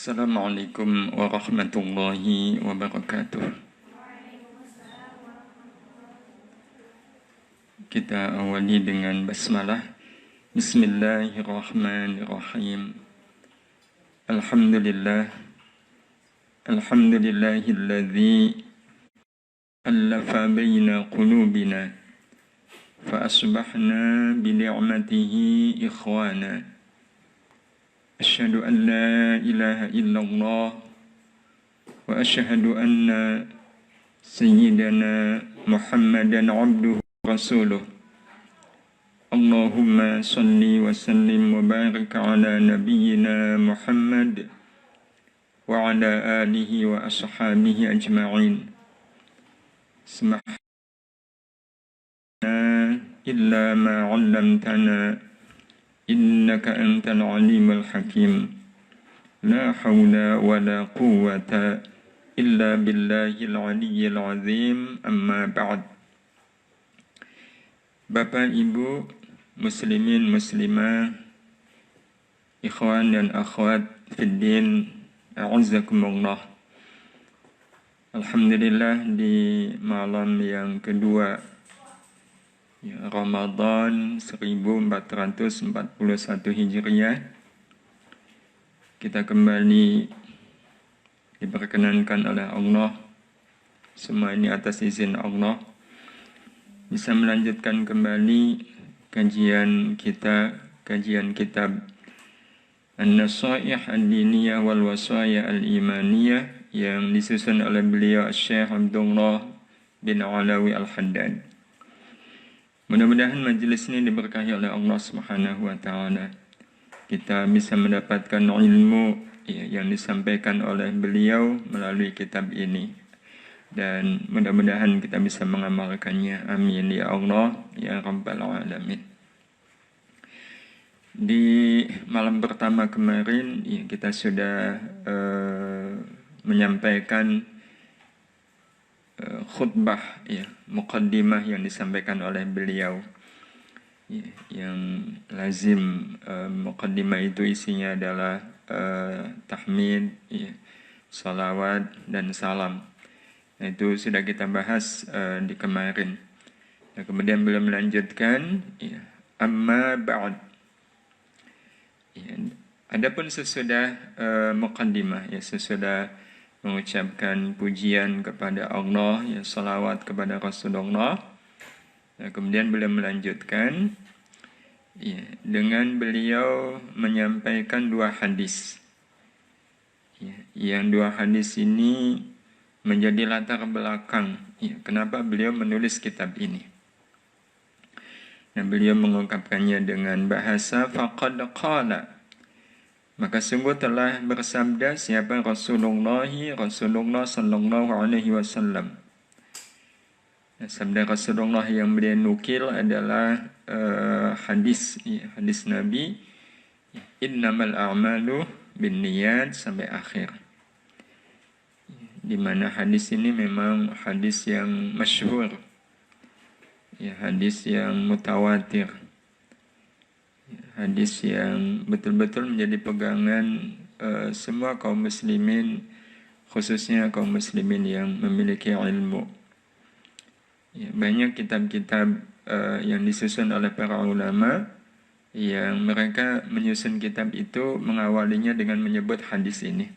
Assalamualaikum warahmatullahi wabarakatuh. Kita awali dengan basmalah. Bismillahirrahmanirrahim. Alhamdulillah. Alhamdulillahilladzi allafa baina qulubina fa asbahna bi ni'matihi ikhwana. Asyhadu an la ilaha illallah wa asyhadu anna sayyidana Muhammadan abduhu rasuluh. Allahumma salli wa sallim wa barik ala nabiyyina Muhammad wa ala alihi wa ashabihi ajma'in. Subhanaka illa ma 'allamtana innaka antal alimul hakim. La hawla wa la quwwata illa billahil aliyyil azim. Amma ba'd. Bapak, Ibu, muslimin, muslimah, ikhwan dan akhwat fiddin, a'azzakumullah. Alhamdulillah, di malam yang kedua Ramadan 1441 Hijriah, kita kembali diperkenankan oleh Allah, semua ini atas izin Allah, bisa melanjutkan kembali kajian kitab An-Nasaih Ad-Diniyah wal Wasaya Al-Imaniyah yang disusun oleh beliau Syekh Abdullah bin Alawi Al-Haddad. Mudah-mudahan majelis ini diberkahi oleh Allah Subhanahu wa taala. Kita bisa mendapatkan ilmu yang disampaikan oleh beliau melalui kitab ini, dan mudah-mudahan kita bisa mengamalkannya. Amin ya Allah ya rabbal alamin. Di malam pertama kemarin kita sudah menyampaikan khutbah muqaddimah yang disampaikan oleh beliau, yang lazim. Muqaddimah itu isinya adalah tahmid, salawat dan salam. Itu sudah kita bahas di kemarin. Nah, kemudian beliau melanjutkan, amma ba'd. Adapun sesudah muqaddimah, sesudah mengucapkan pujian kepada Allah, salawat kepada Rasulullah. Nah, kemudian beliau melanjutkan dengan beliau menyampaikan dua hadis. Yang dua hadis ini menjadi latar belakang kenapa beliau menulis kitab ini. Nah, beliau mengungkapkannya dengan bahasa faqad qala, maka sungguh telah bersabda siapa Rasulullah sallallahu alaihi wasallam. Sabda Rasulullah yang beliau nukil adalah hadis Nabi, innamal a'malu binniyat, sampai akhir. Di mana hadis ini memang hadis yang masyhur, hadis yang mutawatir, hadis yang betul-betul menjadi pegangan semua kaum muslimin, khususnya kaum muslimin yang memiliki ilmu. Banyak kitab-kitab yang disusun oleh para ulama, yang mereka menyusun kitab itu mengawalinya dengan menyebut hadis ini.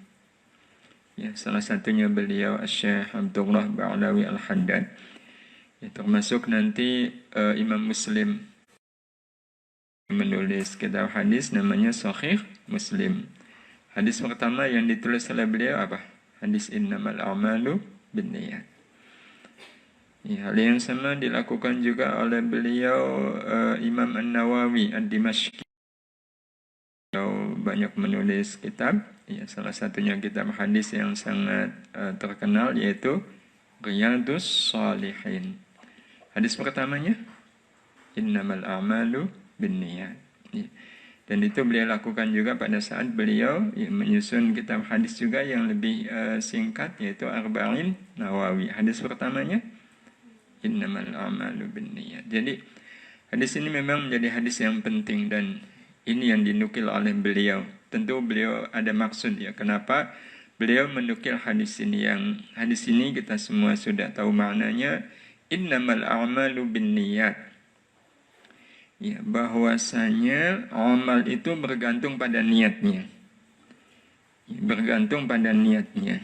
Salah satunya beliau Syekh Abdullah bin Alawi Al-Haddad. Termasuk nanti Imam Muslim menulis kitab hadis namanya Sahih Muslim. Hadis pertama yang ditulis oleh beliau apa? Hadis innamal a'malu binniyat. Hal yang sama dilakukan juga oleh beliau Imam An-Nawawi Ad-Dimashqi. Beliau banyak menulis kitab, salah satunya kitab hadis yang sangat terkenal yaitu Riyadhus Shalihin. Hadis pertamanya innamal a'malu binniyat. Dan itu beliau lakukan juga pada saat beliau menyusun kitab hadis juga yang lebih singkat, yaitu Arba'in Nawawi. Hadis pertamanya innamal a'malu binniyat. Jadi hadis ini memang menjadi hadis yang penting, dan ini yang dinukil oleh beliau tentu beliau ada maksud ya. Kenapa beliau menukil hadis ini? Yang hadis ini kita semua sudah tahu maknanya. Innamal a'malu binniyat. Ya, bahwasanya amal itu bergantung pada niatnya. Ya, bergantung pada niatnya.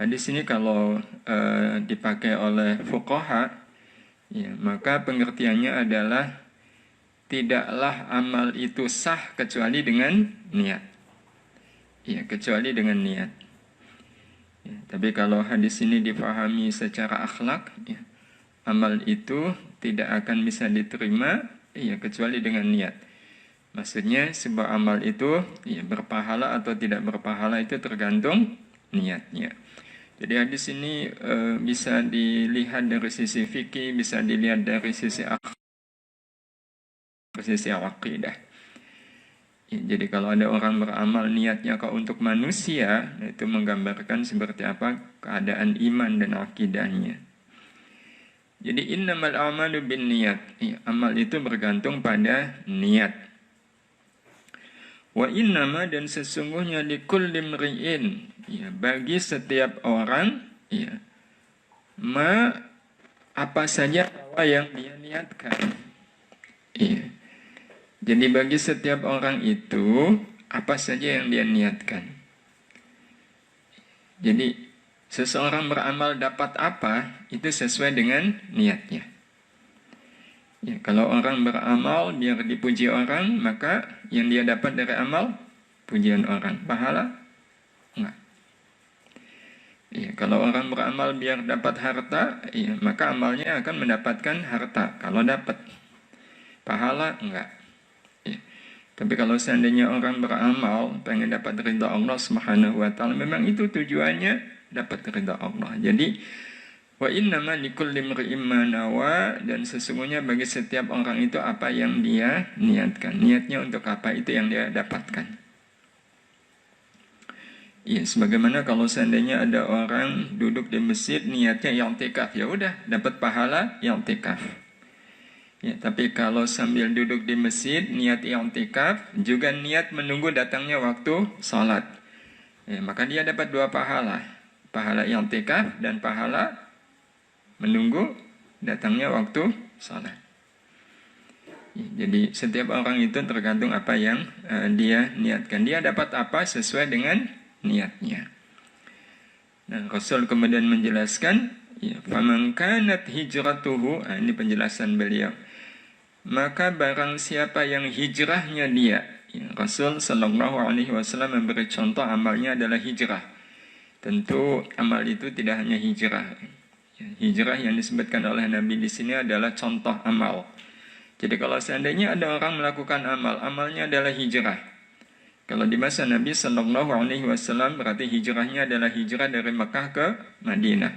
Hadis ini kalau dipakai oleh fuqaha, ya, maka pengertiannya adalah tidaklah amal itu sah kecuali dengan niat. Ya, kecuali dengan niat. Ya, tapi kalau hadis ini dipahami secara akhlak, ya, amal itu tidak akan bisa diterima, ya, kecuali dengan niat. Maksudnya sebuah amal itu ya, berpahala atau tidak berpahala itu tergantung niatnya. Jadi hadis ini bisa dilihat dari sisi fikih, bisa dilihat dari sisi akidah. Ya, jadi kalau ada orang beramal niatnya kok untuk manusia, itu menggambarkan seperti apa keadaan iman dan akidahnya. Jadi innamal a'malu binniyat. Ya, amal itu bergantung pada niat. Wa innama dan sesungguhnya likulli mri'in, ya, bagi setiap orang, ya, apa saja yang dia niatkan. Ya. Jadi bagi setiap orang itu apa saja yang dia niatkan. Jadi seseorang beramal dapat apa itu sesuai dengan niatnya. Ya, kalau orang beramal biar dipuji orang, maka yang dia dapat dari amal pujian orang. Pahala? Enggak. Ya, kalau orang beramal biar dapat harta, ya, maka amalnya akan mendapatkan harta. Kalau dapat pahala, enggak. Ya. Tapi kalau seandainya orang beramal pengen dapat ridha Allah Subhanahu wa taala, memang itu tujuannya dapat ridha Allah. Jadi wa innama likulli imri'in ma nawa, dan sesungguhnya bagi setiap orang itu apa yang dia niatkan. Niatnya untuk apa itu yang dia dapatkan. Ya, sebagaimana kalau seandainya ada orang duduk di masjid niatnya i'tikaf, ya udah dapat pahala i'tikaf. Ya, tapi kalau sambil duduk di masjid niat i'tikaf juga niat menunggu datangnya waktu salat, ya, maka dia dapat dua pahala. Pahala i'tikaf dan pahala menunggu datangnya waktu salat. Jadi setiap orang itu tergantung apa yang dia niatkan. Dia dapat apa sesuai dengan niatnya. Nah, Rasul kemudian menjelaskan, ya, faman kanat hijratuhu, ini penjelasan beliau. Maka barang siapa yang hijrahnya dia, ya, Rasul sallallahu alaihi wasallam memberi contoh amalnya adalah hijrah. Tentu amal itu tidak hanya hijrah. Hijrah yang disebutkan oleh Nabi di sini adalah contoh amal. Jadi kalau seandainya ada orang melakukan amal, amalnya adalah hijrah. Kalau di masa Nabi Sallallahu Alaihi Wasallam berarti hijrahnya adalah hijrah dari Mekah ke Madinah.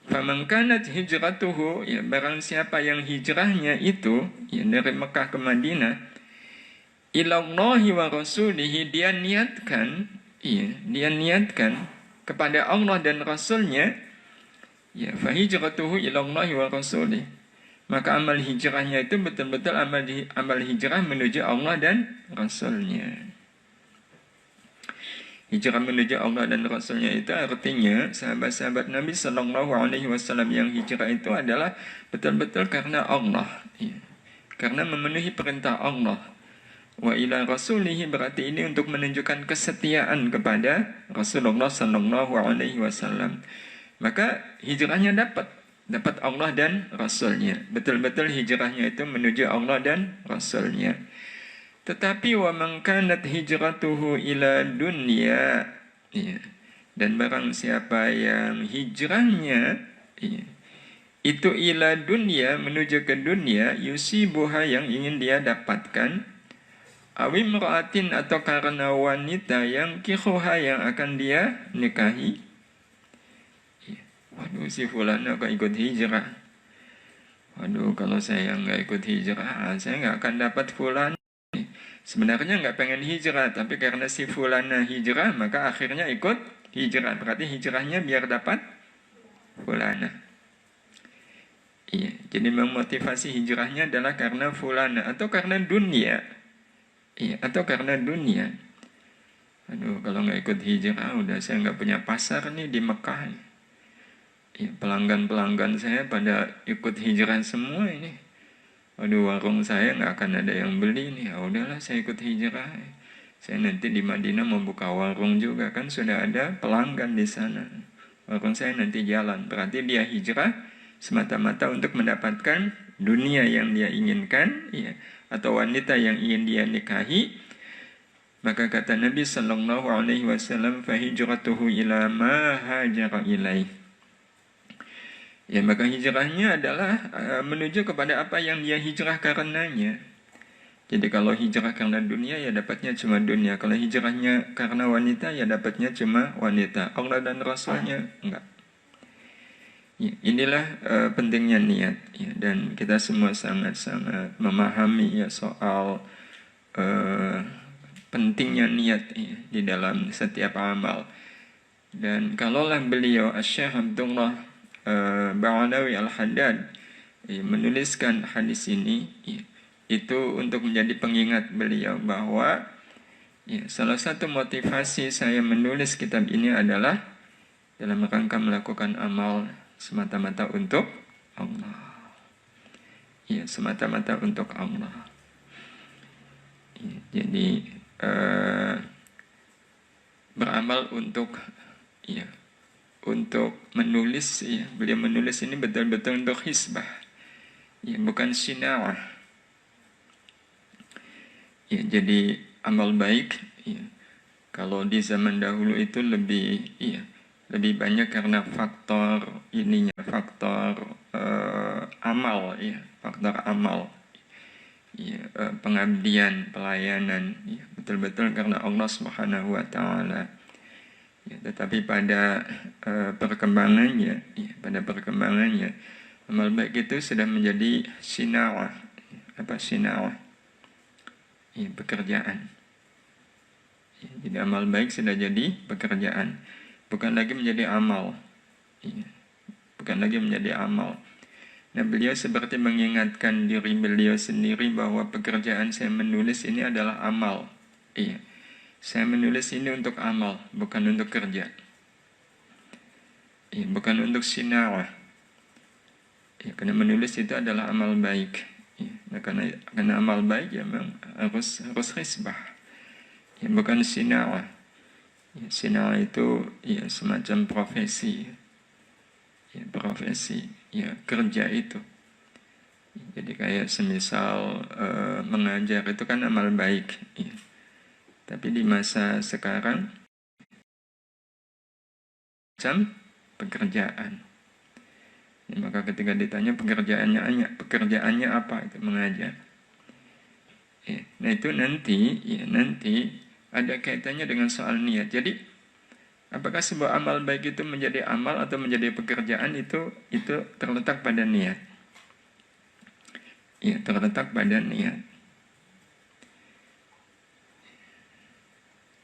Faman kanat hijratuhu, ya, barang siapa yang hijrahnya itu, ya, dari Mekah ke Madinah, ilallahi wa rasulihi, dia niatkan kepada Allah dan Rasulnya, ya, fahijratuhu ilallahi wa rasulih, maka amal hijrahnya itu betul-betul amal hijrah menuju Allah dan Rasulnya. Hijrah menuju Allah dan Rasulnya itu artinya sahabat-sahabat Nabi Sallallahu Alaihi Wasallam yang hijrah itu adalah betul-betul karena Allah, ya, karena memenuhi perintah Allah. Wa ila rasulihi berarti ini untuk menunjukkan kesetiaan kepada Rasulullah Sallallahu Alaihi Wasallam. Maka hijrahnya dapat Allah dan Rasulnya. Betul-betul hijrahnya itu menuju Allah dan Rasulnya. Tetapi wa man kanat hijratuhu ila dunya, ya, dan barang siapa yang hijrahnya, ya, itu ila dunya menuju ke dunia, yusibuha yang ingin dia dapatkan, awimra'atin atau karena wanita yang kihuha yang akan dia nikahi. Waduh, si fulana kok ikut hijrah. Waduh, kalau saya nggak ikut hijrah, saya nggak akan dapat fulana. Sebenarnya nggak pengen hijrah, tapi karena si fulana hijrah, maka akhirnya ikut hijrah. Berarti hijrahnya biar dapat fulana. Iya, jadi memotivasi hijrahnya adalah karena fulana atau karena dunia. Iya, atau karena dunia. Aduh, kalau nggak ikut hijrah, udah saya nggak punya pasar nih di Mekah nih. Iya, pelanggan-pelanggan saya pada ikut hijrah semua ini. Waduh, warung saya nggak akan ada yang beli nih. Ya udahlah, saya ikut hijrah. Saya nanti di Madinah mau buka warung juga, kan sudah ada pelanggan di sana. Warung saya nanti jalan. Berarti dia hijrah semata-mata untuk mendapatkan dunia yang dia inginkan, ya, atau wanita yang ingin dia nikahi. Maka kata Nabi sallallahu alaihi wasallam, fa hijratuhu ila ma hajara ilaih. Ya, maka hijrahnya adalah menuju kepada apa yang dia hijrah karenanya. Jadi kalau hijrah karena dunia, ya dapatnya cuma dunia. Kalau hijrahnya karena wanita, ya dapatnya cuma wanita. Allah dan Rasulnya enggak. Ya, inilah pentingnya niat, ya, dan kita semua sangat-sangat memahami ya soal pentingnya niat, ya, di dalam setiap amal. Dan kalaulah beliau Asy-Syaikh Abdullah Ba'alawi Al-Haddad menuliskan hadis ini, ya, itu untuk menjadi pengingat beliau bahwa ya, salah satu motivasi saya menulis kitab ini adalah dalam rangka melakukan amal semata-mata untuk Allah. Ya, semata-mata untuk Allah. Ya, jadi beramal untuk, ya, untuk menulis, ya, beliau menulis ini betul-betul untuk hisbah, ya, bukan sinawah. Ya, jadi amal baik, ya, kalau di zaman dahulu itu lebih, ya, lebih banyak karena faktor ininya, faktor amal, ya, faktor amal, ya, pengabdian, pelayanan, ya, betul-betul karena Allah Subhanahu wa taala. Ya, tetapi pada perkembangannya, ya, pada perkembangannya amal baik itu sudah menjadi sinawah. Apa sinawah? Ya, pekerjaan. Ya, jadi amal baik sudah jadi pekerjaan, bukan lagi menjadi amal. Ya, bukan lagi menjadi amal. Nah, beliau seperti mengingatkan diri beliau sendiri bahwa pekerjaan saya menulis ini adalah amal. Iya, saya menulis ini untuk amal, bukan untuk kerja. Iya, bukan untuk sinawah. Iya, karena menulis itu adalah amal baik. Iya, nah, karena amal baik ya memang harus hisbah. Ya, bukan sinawah. Ya, sinawah itu ya semacam profesi. Ya, profesi, ya, kerja itu. Jadi kayak semisal mengajar itu kan amal baik, ya. Tapi di masa sekarang macam pekerjaan. Ya, maka ketika ditanya pekerjaannya apa, itu mengajar. Ya, nah itu nanti ada kaitannya dengan soal niat. Jadi apakah sebuah amal baik itu menjadi amal atau menjadi pekerjaan, itu terletak pada niat. Ya, terletak pada niat.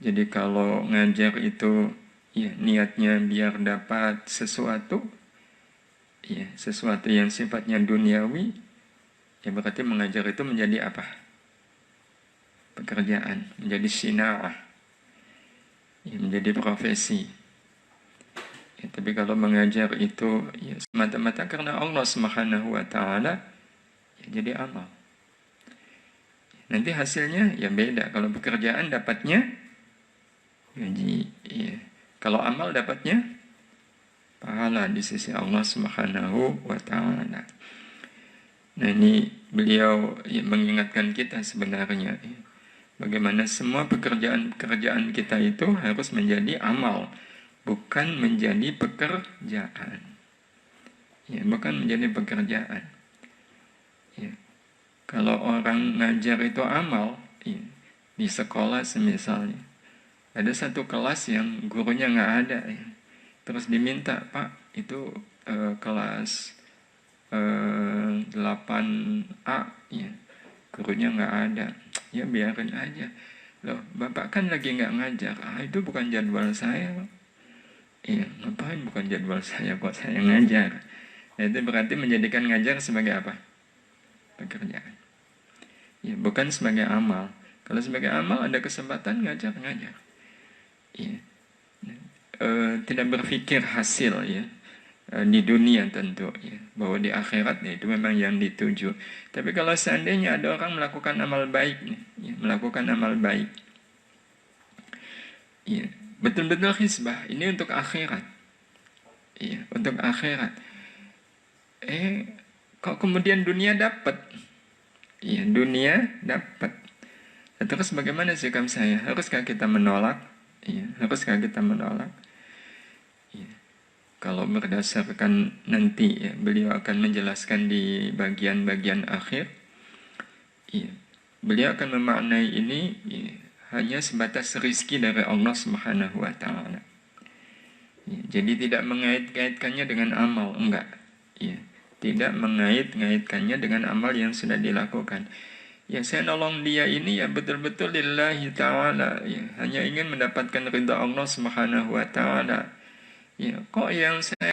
Jadi kalau ngajar itu ya niatnya biar dapat sesuatu, ya sesuatu yang sifatnya duniawi, ya berarti mengajar itu menjadi apa? Pekerjaan, menjadi sinawah, ya, menjadi profesi. Ya, tapi kalau mengajar itu ya semata-mata karena Allah Subhanahu wa taala, ya jadi amal. Nanti hasilnya ya beda. Kalau pekerjaan dapatnya gaji, ya. Kalau amal dapatnya pahala di sisi Allah Subhanahu wa taala. Nah, ini beliau ya mengingatkan kita sebenarnya, ya, bagaimana semua pekerjaan kita itu harus menjadi amal, bukan menjadi pekerjaan. Ya, bukan menjadi pekerjaan. Ya. Kalau orang ngajar itu amal, ya, di sekolah semisalnya, ada satu kelas yang gurunya nggak ada, ya. Terus diminta, Pak, itu kelas 8A, ya, gurunya nggak ada. Ya biarin aja. Loh, Bapak kan lagi nggak ngajar. Itu bukan jadwal saya, Pak. Iya, ngapain bukan jadwal saya, kok saya ngajar. Nah, itu berarti menjadikan ngajar sebagai apa? Pekerjaan. Ya, bukan sebagai amal. Kalau sebagai amal ada kesempatan ngajar. Ya. Tidak berpikir hasil ya. Di dunia tentu ya, bahwa di akhirat ya, itu memang yang dituju. Tapi kalau seandainya ada orang melakukan amal baik nih, ya, melakukan amal baik, ya, betul-betul hisbah ini untuk akhirat, ya, untuk akhirat. Kok kemudian dunia dapat, ya, dunia dapat. Terus bagaimana sikap saya? Haruskah kita menolak? Ya, haruskah kita menolak? Kalau berdasarkan nanti ya, beliau akan menjelaskan di bagian-bagian akhir, ya, beliau akan memaknai ini ya, hanya sebatas rezeki dari Allah Subhanahu wa Ta'ala. Ya, jadi tidak mengait-ngaitkannya dengan amal, enggak. Ya, tidak mengait-ngaitkannya dengan amal yang sudah dilakukan. Ya, saya nolong dia ini ya betul-betul lillahi ta'ala, ya, hanya ingin mendapatkan ridha Allah Subhanahu wa Ta'ala. Ya, kok yang saya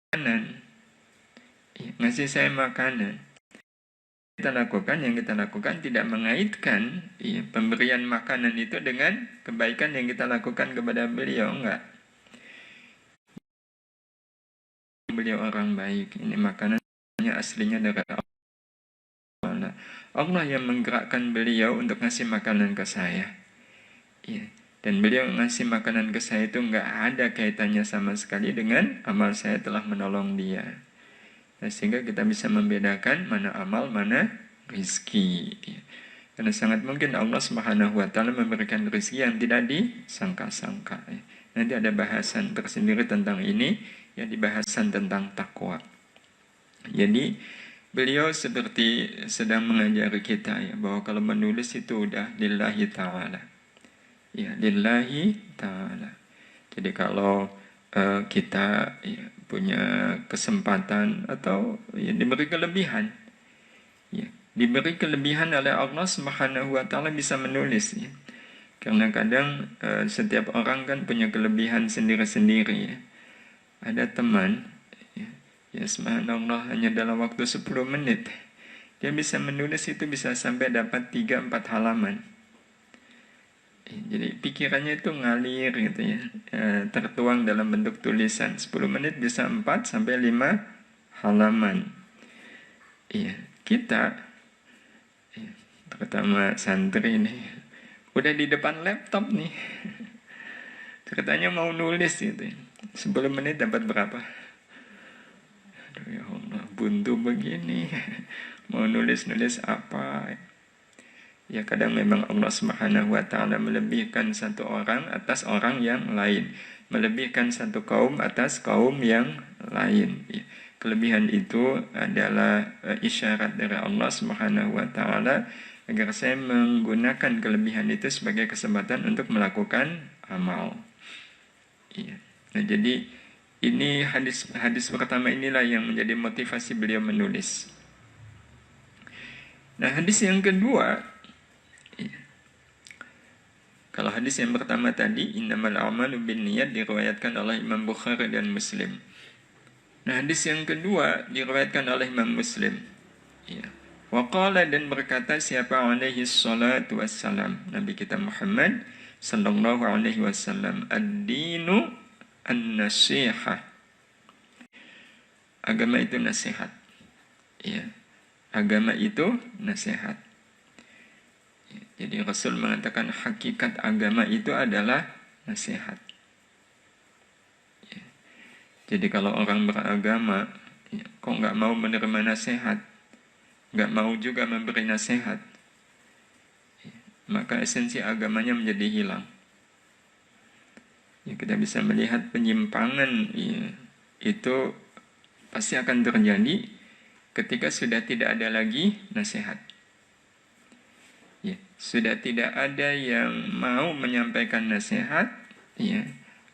makanan, ya, ngasih saya makanan, yang kita lakukan tidak mengaitkan ya, pemberian makanan itu dengan kebaikan yang kita lakukan kepada beliau, enggak. Beliau orang baik, ini makanannya aslinya dari Allah. Allah yang menggerakkan beliau untuk ngasih makanan ke saya. Ya. Dan beliau ngasih makanan ke saya itu nggak ada kaitannya sama sekali dengan amal saya telah menolong dia. Nah, sehingga kita bisa membedakan mana amal, mana rizki. Karena sangat mungkin Allah Subhanahu wa Ta'ala memberikan rizki yang tidak disangka-sangka. Nanti ada bahasan tersendiri tentang ini, ya, di bahasan tentang takwa. Jadi beliau seperti sedang mengajari kita ya, bahwa kalau menulis itu udah lillahi ta'ala. Ya, lillahi ta'ala. Jadi kalau kita ya, punya kesempatan atau ya, diberi kelebihan, ya, diberi kelebihan oleh Allah Subhanahu wa Ta'ala bisa menulis ya. Karena kadang setiap orang kan punya kelebihan sendiri-sendiri ya. Ada teman ya subhanallah hanya dalam waktu 10 menit dia bisa menulis itu bisa sampai dapat 3-4 halaman. Jadi pikirannya itu ngalir gitu ya, tertuang dalam bentuk tulisan. 10 menit bisa 4-5 halaman. Iya, kita ya, terutama santri ini udah di depan laptop nih. Ceritanya mau nulis gitu ya. 10 menit dapat berapa? Aduh ya Allah, buntu begini. Mau nulis-nulis apa? Ya kadang memang Allah Subhanahu wa Ta'ala melebihkan satu orang atas orang yang lain, melebihkan satu kaum atas kaum yang lain ya. Kelebihan itu adalah isyarat dari Allah Subhanahu wa Ta'ala agar saya menggunakan kelebihan itu sebagai kesempatan untuk melakukan amal ya. Nah jadi ini hadis pertama inilah yang menjadi motivasi beliau menulis. Nah hadis yang kedua, kalau hadis yang pertama tadi, innamal a'malu binniyat, diriwayatkan oleh Imam Bukhari dan Muslim. Nah, hadis yang kedua diriwayatkan oleh Imam Muslim. Ya. Wa qala, dan berkata siapa alaihi salatu wassalam, Nabi kita Muhammad sallallahu alaihi wasallam, ad-dinu an-nasihah. Agama itu nasihat. Ya. Agama itu nasihat. Jadi Rasul mengatakan hakikat agama itu adalah nasihat. Ya. Jadi kalau orang beragama, ya, kok nggak mau menerima nasihat, nggak mau juga memberi nasihat, ya, maka esensi agamanya menjadi hilang. Ya, kita bisa melihat penyimpangan ya, itu pasti akan terjadi ketika sudah tidak ada lagi nasihat. Ya, sudah tidak ada yang mau menyampaikan nasihat, ya,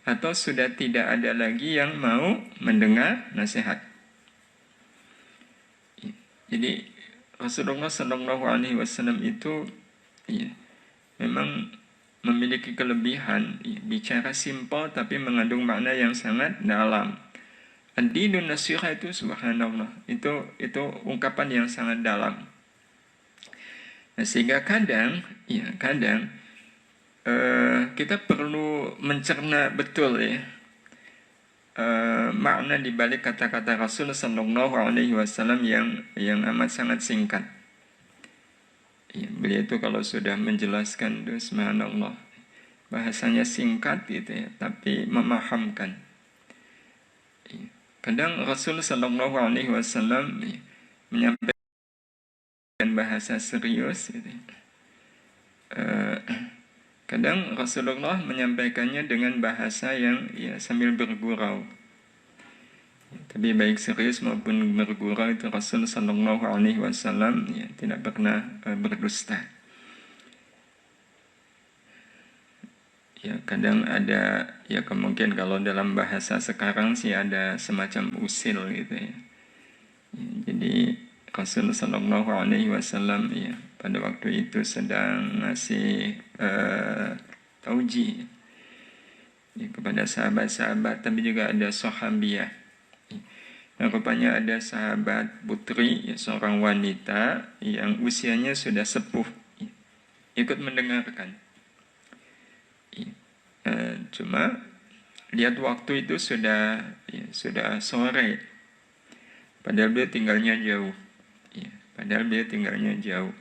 atau sudah tidak ada lagi yang mau mendengar nasihat. Ya, jadi Rasulullah Shallallahu Alaihi Wasallam itu, ya, memang memiliki kelebihan, ya, bicara simpel tapi mengandung makna yang sangat dalam. Ad-dinun nasihat itu subhanallah, itu ungkapan yang sangat dalam. Nah, sehingga kadang kita perlu mencerna betul ya makna dibalik kata-kata Rasul Sallallahu Alaihi Wasallam yang amat sangat singkat. Ya, beliau itu kalau sudah menjelaskan itu subhanallah, bahasanya singkat gitu ya, tapi memahamkan. Ya. Kadang Rasul Sallallahu Alaihi Wasallam ya, menyampaikan bahasa serius gitu ya. Kadang Rasulullah menyampaikannya dengan bahasa yang ya sambil bergurau. Tapi baik serius maupun bergurau itu Rasul Sallallahu Alaihi Wasallam ya, tidak pernah berdusta. Ya kadang ada ya kemungkinan kalau dalam bahasa sekarang sih ada semacam usil gitu ya. Jadi Rasul Sallallahu Alaihi Wasallam ya pada waktu itu sedang ngasih tauji ya, kepada sahabat-sahabat, tapi juga ada sahabiah. Nah, rupanya ada sahabat putri, ya, seorang wanita yang usianya sudah sepuh, ya, ikut mendengarkan. Ya, cuma lihat waktu itu sudah sore, padahal dia tinggalnya jauh. Ya, padahal dia tinggalnya jauh.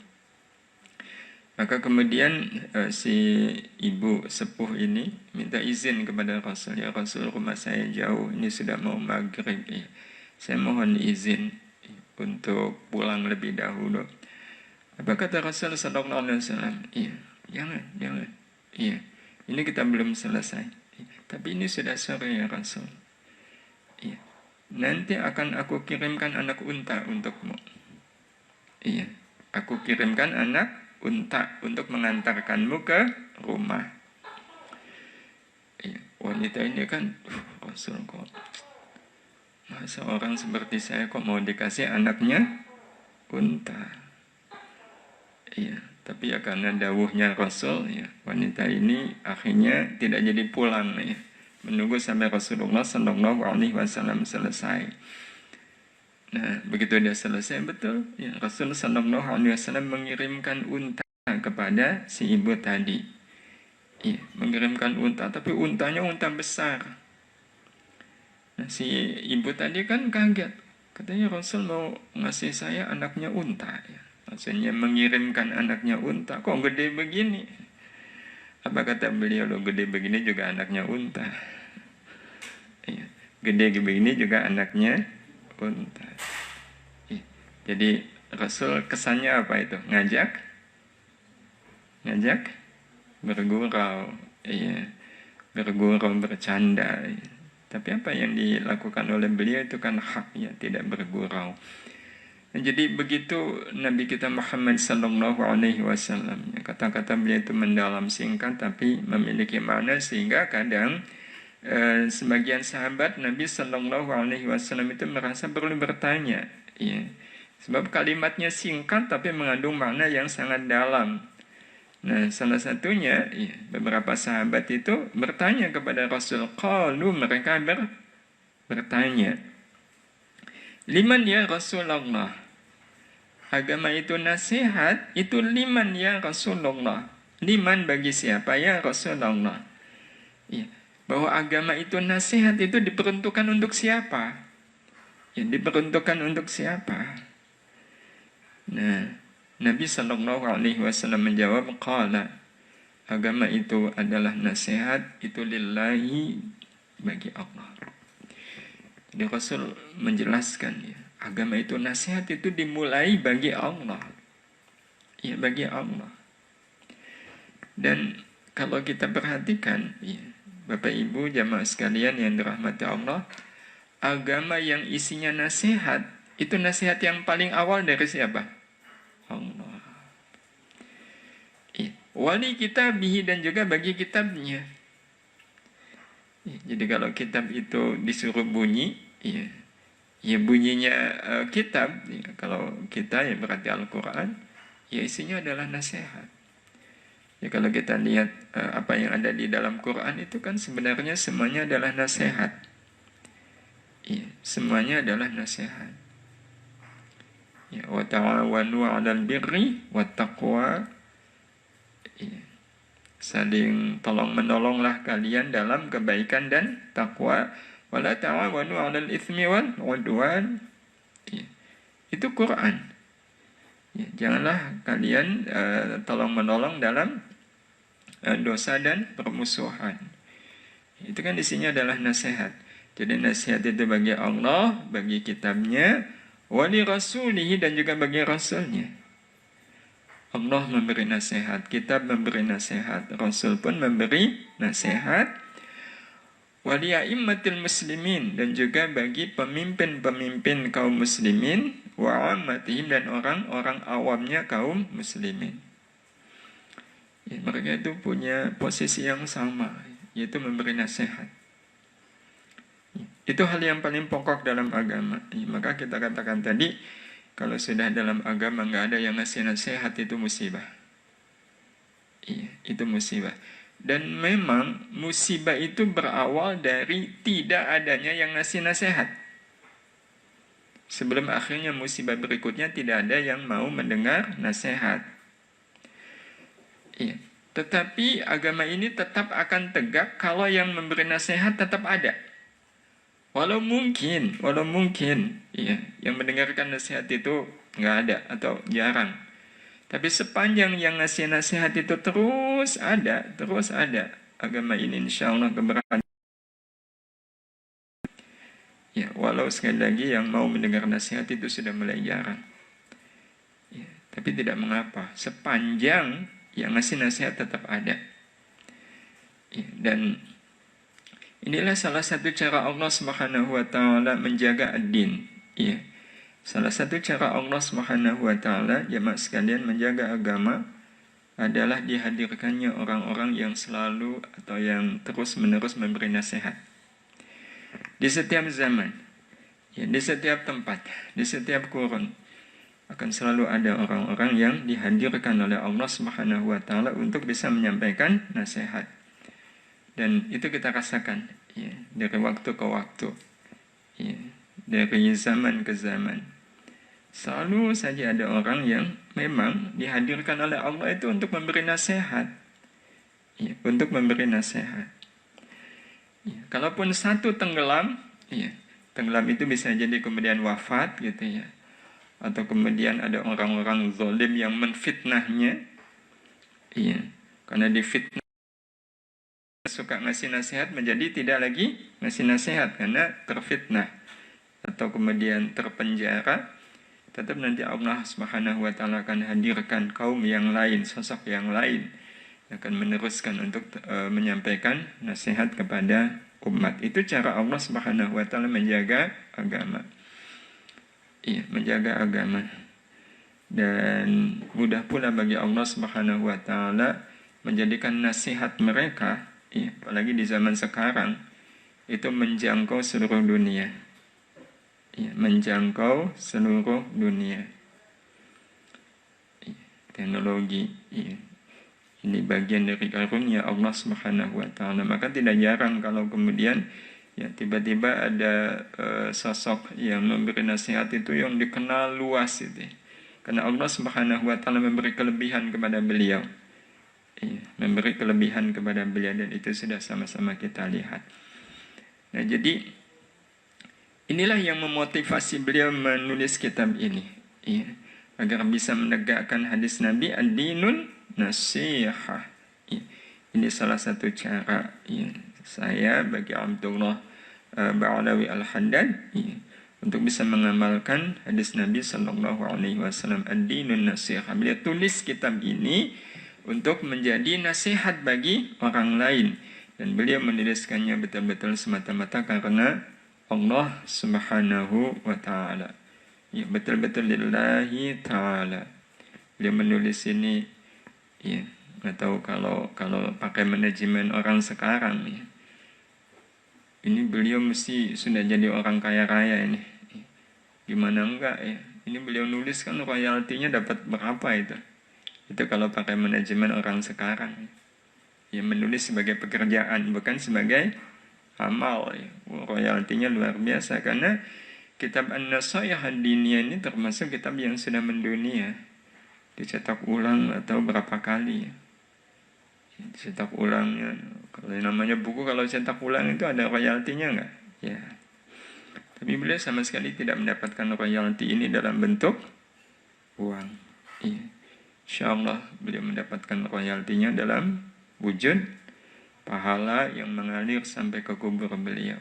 Maka kemudian si ibu sepuh ini minta izin kepada Rasul, ya Rasul, rumah saya jauh, ini sudah mau maghrib, ya. Saya mohon izin untuk pulang lebih dahulu. Apa kata Rasul Sallallahu Alaihi Wasallam? Iya, jangan. Iya, ini kita belum selesai. Tapi ini sudah sore ya Rasul. Iya, nanti akan aku kirimkan anak unta untukmu. Iya, aku kirimkan anak unta untuk mengantarkanmu ke rumah. Iya, wanita ini kan, Rasul kok. Masa orang seperti saya kok mau dikasih anaknya unta? Iya, tapi ya karena dawuhnya Rasul, ya, wanita ini akhirnya tidak jadi pulang, ya, menunggu sampai Rasulullah Sallallahu Alaihi Wasallam selesai. Nah, begitu dia selesai betul, ya, Rasul Sallallahu Alaihi Wasallam mengirimkan unta kepada si ibu tadi. Iya, mengirimkan unta, tapi untanya unta besar. Nah, si ibu tadi kan kaget. Katanya Rasul mau ngasih saya anaknya unta. Ya. Maksudnya mengirimkan anaknya unta. Kok gede begini? Apa kata beliau, lo gede begini juga anaknya unta. Ya. Gede begini juga anaknya unta. Ya. Jadi Rasul kesannya apa itu? Ngajak bergurau. Iya. Bergurau, bercanda. Ya. Tapi apa yang dilakukan oleh beliau itu kan hak, ya, tidak bergurau. Nah, jadi begitu Nabi kita Muhammad Sallallahu Alaihi Wasallam, ya, kata-kata beliau itu mendalam, singkat, tapi memiliki makna, sehingga kadang sebagian sahabat Nabi Sallallahu Alaihi Wasallam itu merasa perlu bertanya, ya, sebab kalimatnya singkat tapi mengandung makna yang sangat dalam. Nah, salah satunya, ya, beberapa sahabat itu bertanya kepada Rasul. Qalu, mereka bertanya, liman ya Rasulullah? Agama itu nasihat, itu liman ya Rasulullah? Liman bagi siapa ya Rasulullah? Ya, bahwa agama itu nasihat itu diperuntukkan untuk siapa? Ya, diperuntukkan untuk siapa? Nah, Nabi Sallallahu Alaihi Wasallam menjawab, qala, agama itu adalah nasihat, itu lillahi, bagi Allah. Jadi Rasul menjelaskan, ya, agama itu nasihat itu dimulai bagi Allah. Ya, bagi Allah. Dan kalau kita perhatikan, ya, Bapak Ibu jamaah sekalian yang dirahmati Allah, agama yang isinya nasihat, itu nasihat yang paling awal dari siapa? Allah. Wali kitabihi, dan juga bagi kitabnya. Jadi kalau kitab itu disuruh bunyi, ya bunyinya kitab. Ya, kalau kita ya berarti Al-Quran, ya isinya adalah nasihat. Ya kalau kita lihat apa yang ada di dalam Quran itu kan sebenarnya semuanya adalah nasihat. Ya, semuanya adalah nasihat. Ya, wa ta'awanu 'alal birri wat taqwa. Ya, saling tolong-menolonglah kalian dalam kebaikan dan takwa. Wala ta'awanu 'alal itsmi wal 'udwan. Ya, itu Quran. Ya, janganlah kalian tolong-menolong dalam dosa dan permusuhan. Itu kan isinya adalah nasihat. Jadi nasihat itu bagi Allah, bagi kitabnya, wali rasulihi, dan juga bagi rasulnya. Allah memberi nasihat, kitab memberi nasihat, rasul pun memberi nasihat. Wali a'immatil muslimin, dan juga bagi pemimpin-pemimpin kaum muslimin, wa ammatihim, dan orang-orang awamnya kaum muslimin. Ya, mereka itu punya posisi yang sama, yaitu memberi nasihat. Ya, itu hal yang paling pokok dalam agama. Ya, maka kita katakan tadi, kalau sudah dalam agama nggak ada yang ngasih nasihat, itu musibah. Iya, itu musibah. Dan memang musibah itu berawal dari tidak adanya yang ngasih nasihat. Sebelum akhirnya musibah berikutnya tidak ada yang mau mendengar nasihat. Iya. Tetapi agama ini tetap akan tegak kalau yang memberi nasihat tetap ada. Walau mungkin, iya, yang mendengarkan nasihat itu nggak ada atau jarang. Tapi sepanjang yang ngasih nasihat itu terus ada, agama ini insya Allah keberkahan. Ya, walau sekali lagi yang mau mendengar nasihat itu sudah mulai jarang. Ya, tapi tidak mengapa, sepanjang yang ngasih nasihat tetap ada. Ya, dan inilah salah satu cara Allah Subhanahu wa taala menjaga ad-din. Ya. Salah satu cara Allah Subhanahu wa taala, jemaah sekalian, menjaga agama adalah dihadirkannya orang-orang yang selalu atau yang terus-menerus memberi nasihat. Di setiap zaman, ya, di setiap tempat, di setiap kurun akan selalu ada orang-orang yang dihadirkan oleh Allah Subhanahu wa taala untuk bisa menyampaikan nasihat. Dan itu kita rasakan, ya, dari waktu ke waktu, ya, dari zaman ke zaman. Selalu saja ada orang yang memang dihadirkan oleh Allah itu untuk memberi nasihat, ya, untuk memberi nasihat. Ya, kalaupun satu tenggelam, ya, tenggelam itu bisa jadi kemudian wafat, gitu ya, atau kemudian ada orang-orang zalim yang menfitnahnya, ya, karena difitnah suka ngasih nasihat menjadi tidak lagi ngasih nasihat karena terfitnah atau kemudian terpenjara. Tetap nanti Allah Subhanahu wa taala akan hadirkan kaum yang lain, sosok yang lain yang akan meneruskan untuk menyampaikan nasihat kepada umat. Itu cara Allah Subhanahu wa taala menjaga agama. Iya, menjaga agama. Dan mudah pula bagi Allah Subhanahu wa taala menjadikan nasihat mereka, iya, apalagi di zaman sekarang, itu menjangkau seluruh dunia. Ya, menjangkau seluruh dunia. Ya, teknologi, ya, ini bagian dari karunia Allah Subhanahu wa taala. Maka tidak jarang kalau kemudian, ya, tiba-tiba ada sosok yang memberi nasihat itu yang dikenal luas itu. Karena Allah Subhanahu wa taala memberi kelebihan kepada beliau. Ya, memberi kelebihan kepada beliau, dan itu sudah sama-sama kita lihat. Nah, jadi inilah yang memotivasi beliau menulis kitab ini, ya, agar bisa menegakkan hadis Nabi, ad-dinun nasihah. Ya, ini salah satu cara, ya, saya bagi Abdullah Ba'alawi Al-Haddad, ya, untuk bisa mengamalkan hadis Nabi Sallallahu Alaihi Wasallam, ad-dinun nasihah. Beliau tulis kitab ini untuk menjadi nasihat bagi orang lain, dan beliau menuliskannya betul-betul semata-mata karena Allah Subhanahu wa ta'ala, ya, betul-betul lillahi ta'ala. Dia menulis ini, ya, nggak tahu kalau pakai manajemen orang sekarang, ya, ini beliau mesti sudah jadi orang kaya raya ini. Gimana enggak, ya, ini beliau nulis kan royaltinya dapat berapa itu kalau pakai manajemen orang sekarang, ya, menulis sebagai pekerjaan bukan sebagai amal, ya. Royaltinya luar biasa, karena kitab An-Nasaih Ad-Diniyah ini termasuk kitab yang sudah mendunia, dicetak ulang atau berapa kali ya. Cetak ulangnya, kalau namanya buku kalau cetak ulang itu ada royaltinya nggak? Ya. Tapi beliau sama sekali tidak mendapatkan royalti ini dalam bentuk uang. Iya. Insya Allah beliau mendapatkan royaltinya dalam wujud pahala yang mengalir sampai ke kubur beliau.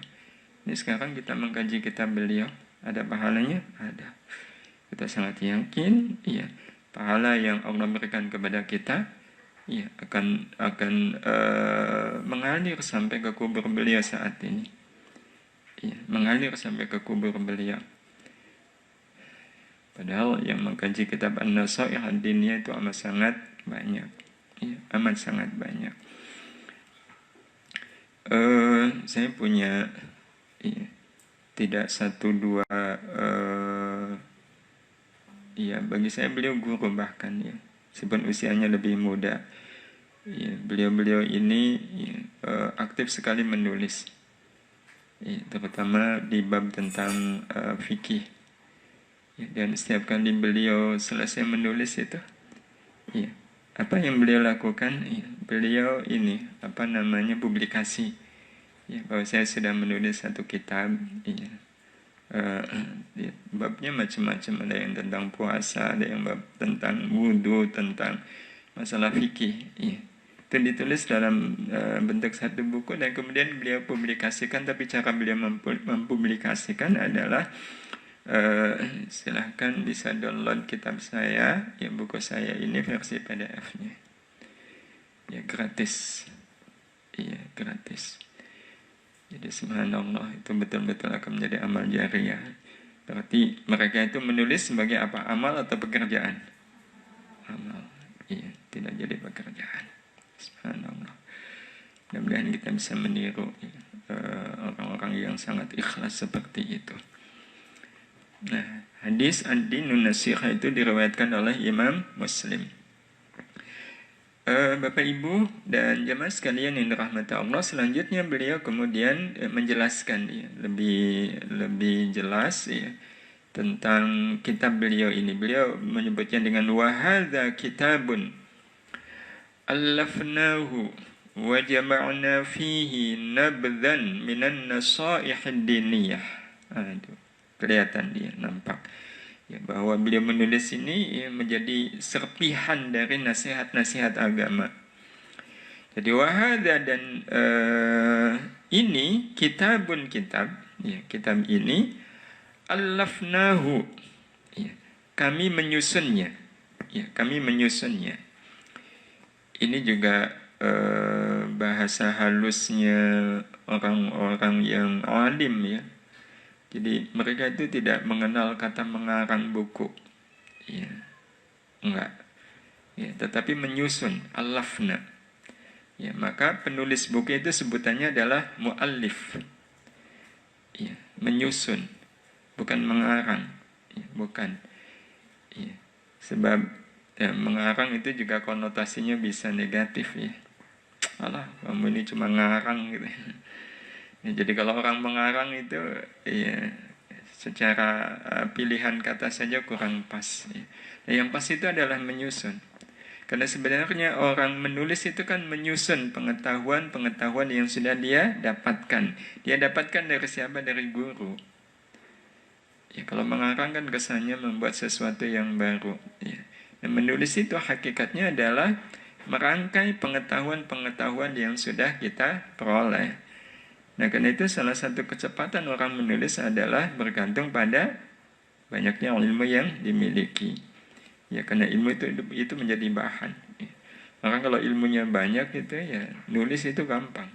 Ini sekarang kita mengkaji kitab beliau, ada pahalanya? Ada. Kita sangat yakin, iya, pahala yang Allah berikan kepada kita, iya, akan mengalir sampai ke kubur beliau saat ini. Iya, mengalir sampai ke kubur beliau. Padahal yang mengkaji kitab An-Nasaih Ad-Diniyah itu amat sangat banyak. Ya, amat sangat banyak. Saya punya tidak satu dua bagi saya beliau guru bahkan ya, meskipun usianya lebih muda. Ya, beliau ini aktif sekali menulis. Ya, terutama di bab tentang fikih. Ya, dan setiap kali beliau selesai menulis itu, ya, apa yang beliau lakukan? Ya, beliau ini publikasi. Ya, bahwa saya sudah menulis satu kitab. Ya, babnya macam-macam, ada yang tentang puasa, ada yang bab tentang wudhu, tentang masalah fikih. Ya. Itu ditulis dalam bentuk satu buku dan kemudian beliau publikasikan. Tapi cara beliau mempublikasikan adalah silahkan bisa download kitab saya, ya, buku saya ini versi PDF-nya, ya, gratis, iya, gratis. Jadi subhanallah, itu betul-betul akan menjadi amal jariah. Berarti mereka itu menulis sebagai apa? Amal atau pekerjaan? Amal, iya, tidak jadi pekerjaan. Subhanallah. Mudah-mudahan kita bisa meniru orang-orang yang sangat ikhlas seperti itu. Nah, hadis ad-dinun nasiha itu diriwayatkan oleh Imam Muslim. Bapak Ibu dan jemaah sekalian yang dirahmati Allah, selanjutnya beliau kemudian menjelaskan ya, lebih jelas ya, tentang kitab beliau ini. Beliau menyebutnya dengan wahadza kitabun allafnahu wa jama'na fihi nabdhan minan nasaih ad-diniyah. Aduh, kelihatan dia, nampak ya, bahwa beliau menulis ini ya, menjadi serpihan dari nasihat-nasihat agama. Jadi wahada dan ini kitab ya, kitab ini allafnahu ya, kami menyusunnya ya, ini juga bahasa halusnya orang-orang yang alim ya. Jadi mereka itu tidak mengenal kata mengarang buku, ya, enggak, ya, tetapi menyusun, alafna. Ya, maka penulis buku itu sebutannya adalah muallif, ya, menyusun, bukan mengarang, ya, bukan, ya, sebab ya, mengarang itu juga konotasinya bisa negatif ya. Alah, kamu ini cuma ngarang gitu. Ya, jadi kalau orang mengarang itu ya, secara pilihan kata saja kurang pas ya. Nah, yang pas itu adalah menyusun. Karena sebenarnya orang menulis itu kan menyusun pengetahuan yang sudah dia dapatkan. Dia dapatkan dari siapa? Dari guru. Ya, kalau mengarang kan kesannya membuat sesuatu yang baru ya. Nah, menulis itu hakikatnya adalah merangkai pengetahuan yang sudah kita peroleh. Nah, karena itu salah satu kecepatan orang menulis adalah bergantung pada banyaknya ilmu yang dimiliki. Ya, karena ilmu itu menjadi bahan. Ya. Maka kalau ilmunya banyak itu ya nulis itu gampang.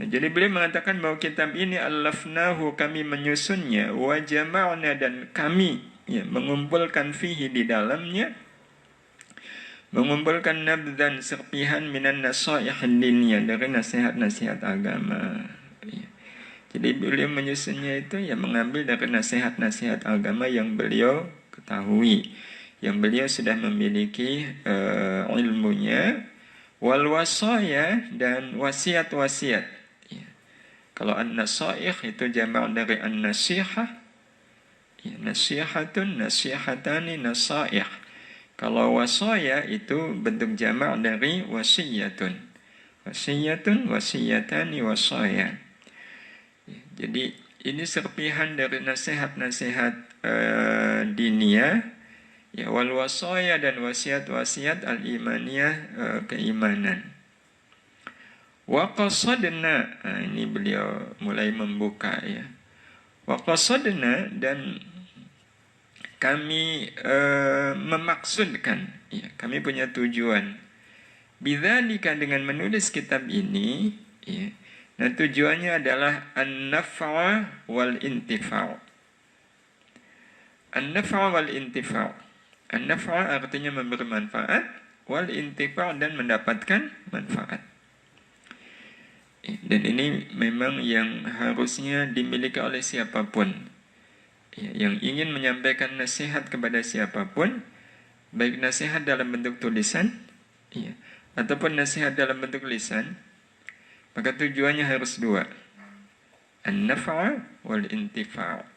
Nah, jadi beliau mengatakan bahwa kitab ini allafnahu, kami menyusunnya, wa jama'na, dan kami ya mengumpulkan fihi di dalamnya, mengumpulkan nabdhan serpihan minan nasaih diniyah, dari nasihat-nasihat agama ya. Jadi beliau menyusunnya itu ya mengambil dari nasihat-nasihat agama yang beliau ketahui, yang beliau sudah memiliki ilmunya, wal wasaya, dan wasiat-wasiat ya. Kalau an-nasaih itu jamak dari an-nasihah Ya, nasihatun, nasihatani, nasaih. Kalau wasaya itu bentuk jamak dari wasiyatun. Wasiyatun, wasiyatani, wasaya. Ya, jadi ini serpihan dari nasihat-nasihat diniyah, ya, wal wasaya dan wasiat-wasiat al-imaniyah, keimanan. Wa qasadna, ini beliau mulai membuka ya. Wa qasadna, dan kami memaksudkan, ya, kami punya tujuan. Bidzalika, dengan menulis kitab ini, ya. Nah, tujuannya adalah an-naf'a wal intifa'. An-naf'a wal intifa'. An-naf'a artinya memberi manfaat, wal intifa' dan mendapatkan manfaat. Dan ini memang yang harusnya dimiliki oleh siapapun, ya, yang ingin menyampaikan nasihat kepada siapapun, baik nasihat dalam bentuk tulisan, ya, ataupun nasihat dalam bentuk lisan, maka tujuannya harus dua, an-naf'a wal intifa'.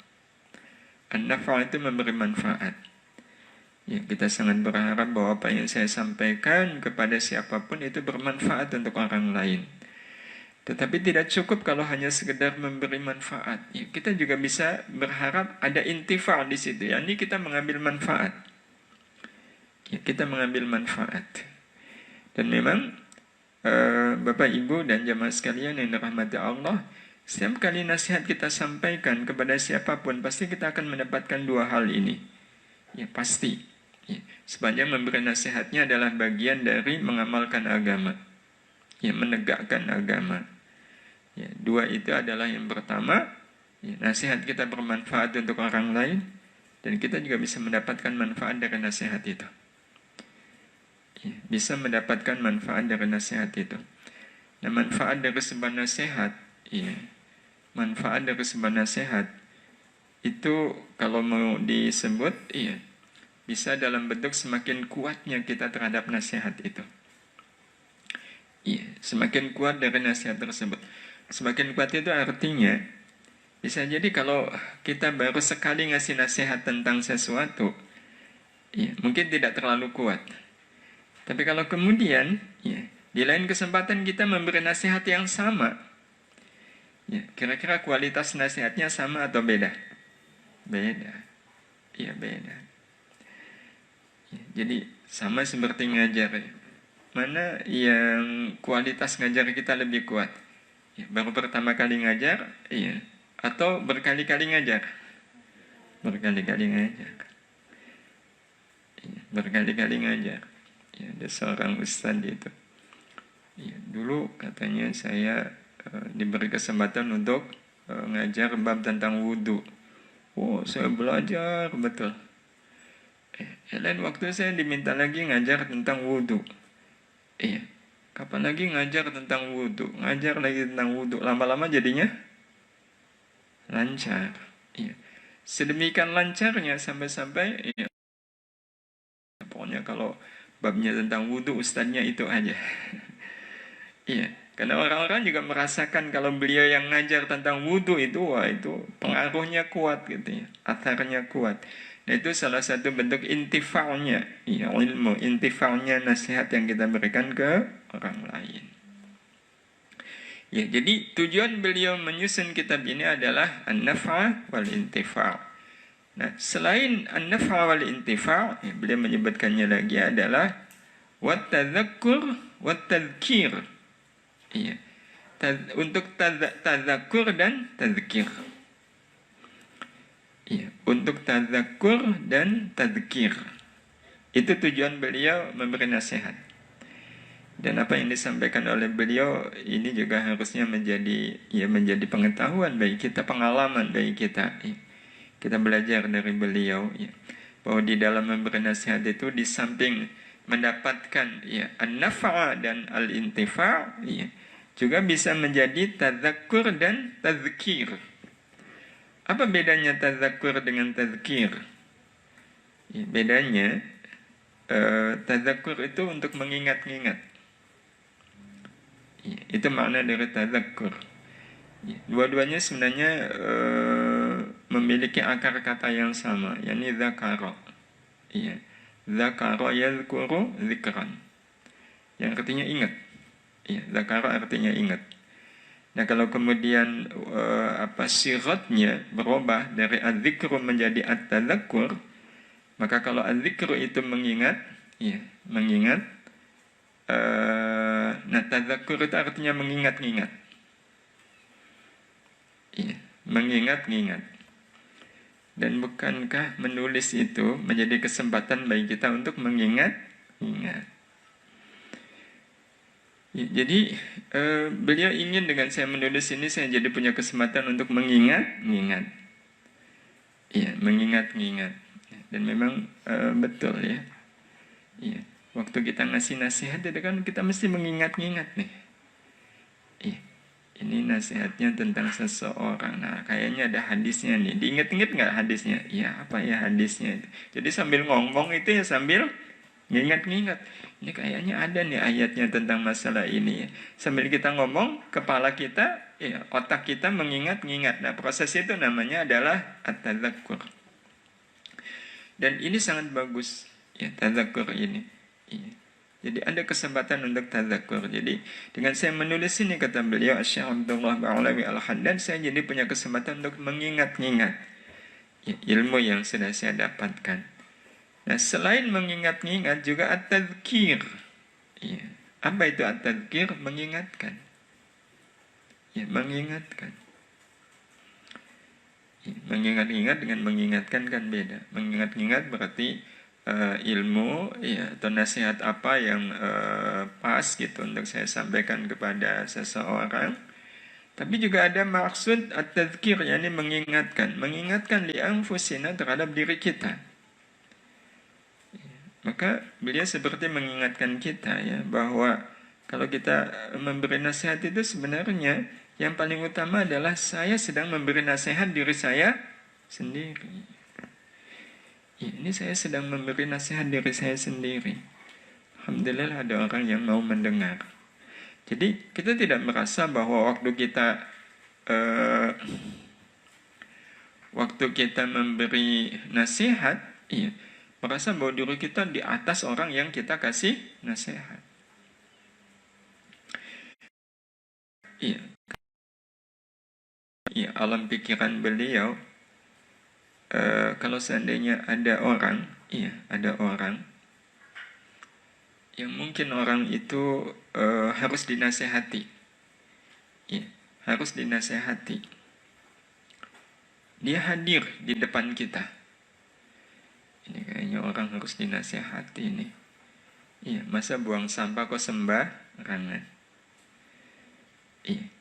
An-naf'a itu memberi manfaat. Ya, kita sangat berharap bahwa apa yang saya sampaikan kepada siapapun itu bermanfaat untuk orang lain. Tetapi tidak cukup kalau hanya sekedar memberi manfaat. Ya, kita juga bisa berharap ada intifa' di situ. Ya, ini kita mengambil manfaat. Ya, kita mengambil manfaat. Dan memang Bapak Ibu dan jamaah sekalian yang dirahmati Allah, setiap kali nasihat kita sampaikan kepada siapapun, pasti kita akan mendapatkan dua hal ini. Ya, pasti. Ya, sepanjang memberi nasihatnya adalah bagian dari mengamalkan agama. Ya, menegakkan agama. Ya, dua itu adalah yang pertama, ya, nasihat kita bermanfaat untuk orang lain, dan kita juga bisa mendapatkan manfaat dari nasihat itu. Ya, bisa mendapatkan manfaat dari nasihat itu. Nah, manfaat dari sebuah nasihat, ya, manfaat dari sebuah nasihat itu kalau mau disebut, ya, bisa dalam bentuk semakin kuatnya kita terhadap nasihat itu. Iya, semakin kuat dari nasihat tersebut. Semakin kuat itu artinya, bisa jadi kalau kita baru sekali ngasih nasihat tentang sesuatu, ya, mungkin tidak terlalu kuat. Tapi kalau kemudian, ya, di lain kesempatan kita memberi nasihat yang sama, ya, kira-kira kualitas nasihatnya sama atau beda? Beda. Iya, beda. Ya, jadi sama seperti ngajar, ya. Mana yang kualitas ngajar kita lebih kuat? Ya, baru pertama kali ngajar, iya, atau berkali-kali ngajar? Berkali-kali ngajar. Ya, berkali-kali ngajar. Ya, ada seorang ustadz itu. Ya, dulu katanya saya diberi kesempatan untuk ngajar bab tentang wudhu. Oh, saya belajar betul. Lain waktu saya diminta lagi ngajar tentang wudhu. Iya, kapan lagi ngajar tentang wudhu? Ngajar lagi tentang wudhu. Lama-lama jadinya lancar. Iya. Sedemikian lancarnya sampai-sampai, iya, pokoknya kalau babnya tentang wudhu, ustadznya itu aja. Iya, karena orang-orang juga merasakan kalau beliau yang ngajar tentang wudhu itu, wah, itu pengaruhnya kuat gitu ya, atharnya kuat. Nah, itu salah satu bentuk intifa'nya, ya, ilmu, intifa'nya nasihat yang kita berikan ke orang lain. Ya, jadi tujuan beliau menyusun kitab ini adalah an-naf'a wal intifa'. Nah, selain an-naf'a wal intifa', ya, beliau menyebutkannya lagi adalah wat tadzakkur wat tadzkir. Iya. Untuk tadzakkur dan tadzkir. Ya, untuk tadzakur dan tadzkir. Itu tujuan beliau memberi nasihat. Dan apa yang disampaikan oleh beliau ini juga harusnya menjadi pengetahuan bagi kita, pengalaman bagi kita. Ya. Kita belajar dari beliau, ya, bahwa di dalam memberi nasihat itu di samping mendapatkan, ya, an-naf'a dan al-intifa', ya, juga bisa menjadi tadzakur dan tadzkir. Apa bedanya tadzakur dengan tadzkir? Ya, bedanya, tadzakur itu untuk mengingat-ingat. Ya, itu makna dari tadzakur. Ya, dua-duanya sebenarnya memiliki akar kata yang sama, yakni dzakara. Iya. Dzakara yadhkuru dzikran. Yang artinya ingat. Iya, dzakara artinya ingat. Nah, kalau kemudian siratnya berubah dari adzikru menjadi at-tadzakur, maka kalau adzikru itu mengingat, iya, mengingat. Nah, tadzakur itu artinya mengingat-ingat. Iya, mengingat-ingat. Dan bukankah menulis itu menjadi kesempatan bagi kita untuk mengingat-ingat? Ya, jadi beliau ingin dengan saya menulis ini saya jadi punya kesempatan untuk mengingat-ingat. Iya, mengingat-ingat. Dan memang betul ya. Iya, waktu kita ngasih nasihat itu kan kita mesti mengingat-ingat nih. Iya. Ini nasihatnya tentang seseorang. Nah, kayaknya ada hadisnya nih. Diingat-ingat nggak hadisnya? Ya, apa ya hadisnya? Jadi sambil ngomong itu ya sambil ngingat-ngingat. Ini kayaknya ada nih ayatnya tentang masalah ini. Sambil kita ngomong, kepala kita, ya, otak kita mengingat-ngingat. Nah, proses itu namanya adalah at-tadzakur. Dan ini sangat bagus, ya, tadzakur ini. Iya. Jadi ada kesempatan untuk tadzakur. Jadi dengan saya menulis ini, kata beliau Syekh Abdullah Ba'alawi Al-Haddad, saya jadi punya kesempatan untuk mengingat-ingat ya, ilmu yang sudah saya dapatkan. Nah, selain mengingat-ingat juga at-tadzkir. Ya. Apa itu at-tadzkir? Mengingatkan. Ya, mengingatkan. Ya, mengingat-ingat dengan mengingatkan kan beda. Mengingat-ingat berarti ilmu ya, atau nasihat apa yang pas gitu untuk saya sampaikan kepada seseorang. Tapi juga ada maksud at-tadzkir, yakni mengingatkan li anfusina terhadap diri kita. Maka beliau seperti mengingatkan kita ya, bahwa kalau kita memberi nasihat itu sebenarnya yang paling utama adalah saya sedang memberi nasihat diri saya sendiri. Ini saya sedang memberi nasihat diri saya sendiri. Alhamdulillah ada orang yang mau mendengar. Jadi kita tidak merasa bahwa waktu kita memberi nasihat, iya, merasa bahwa diri kita di atas orang yang kita kasih nasihat. Iya. Iya, alam pikiran beliau. Kalau seandainya ada orang yang mungkin orang itu harus dinasehati, ya, harus dinasehati. Dia hadir di depan kita. Ini kayaknya orang harus dinasehati nih. Iya, masa buang sampah kok sembarangan? Iya.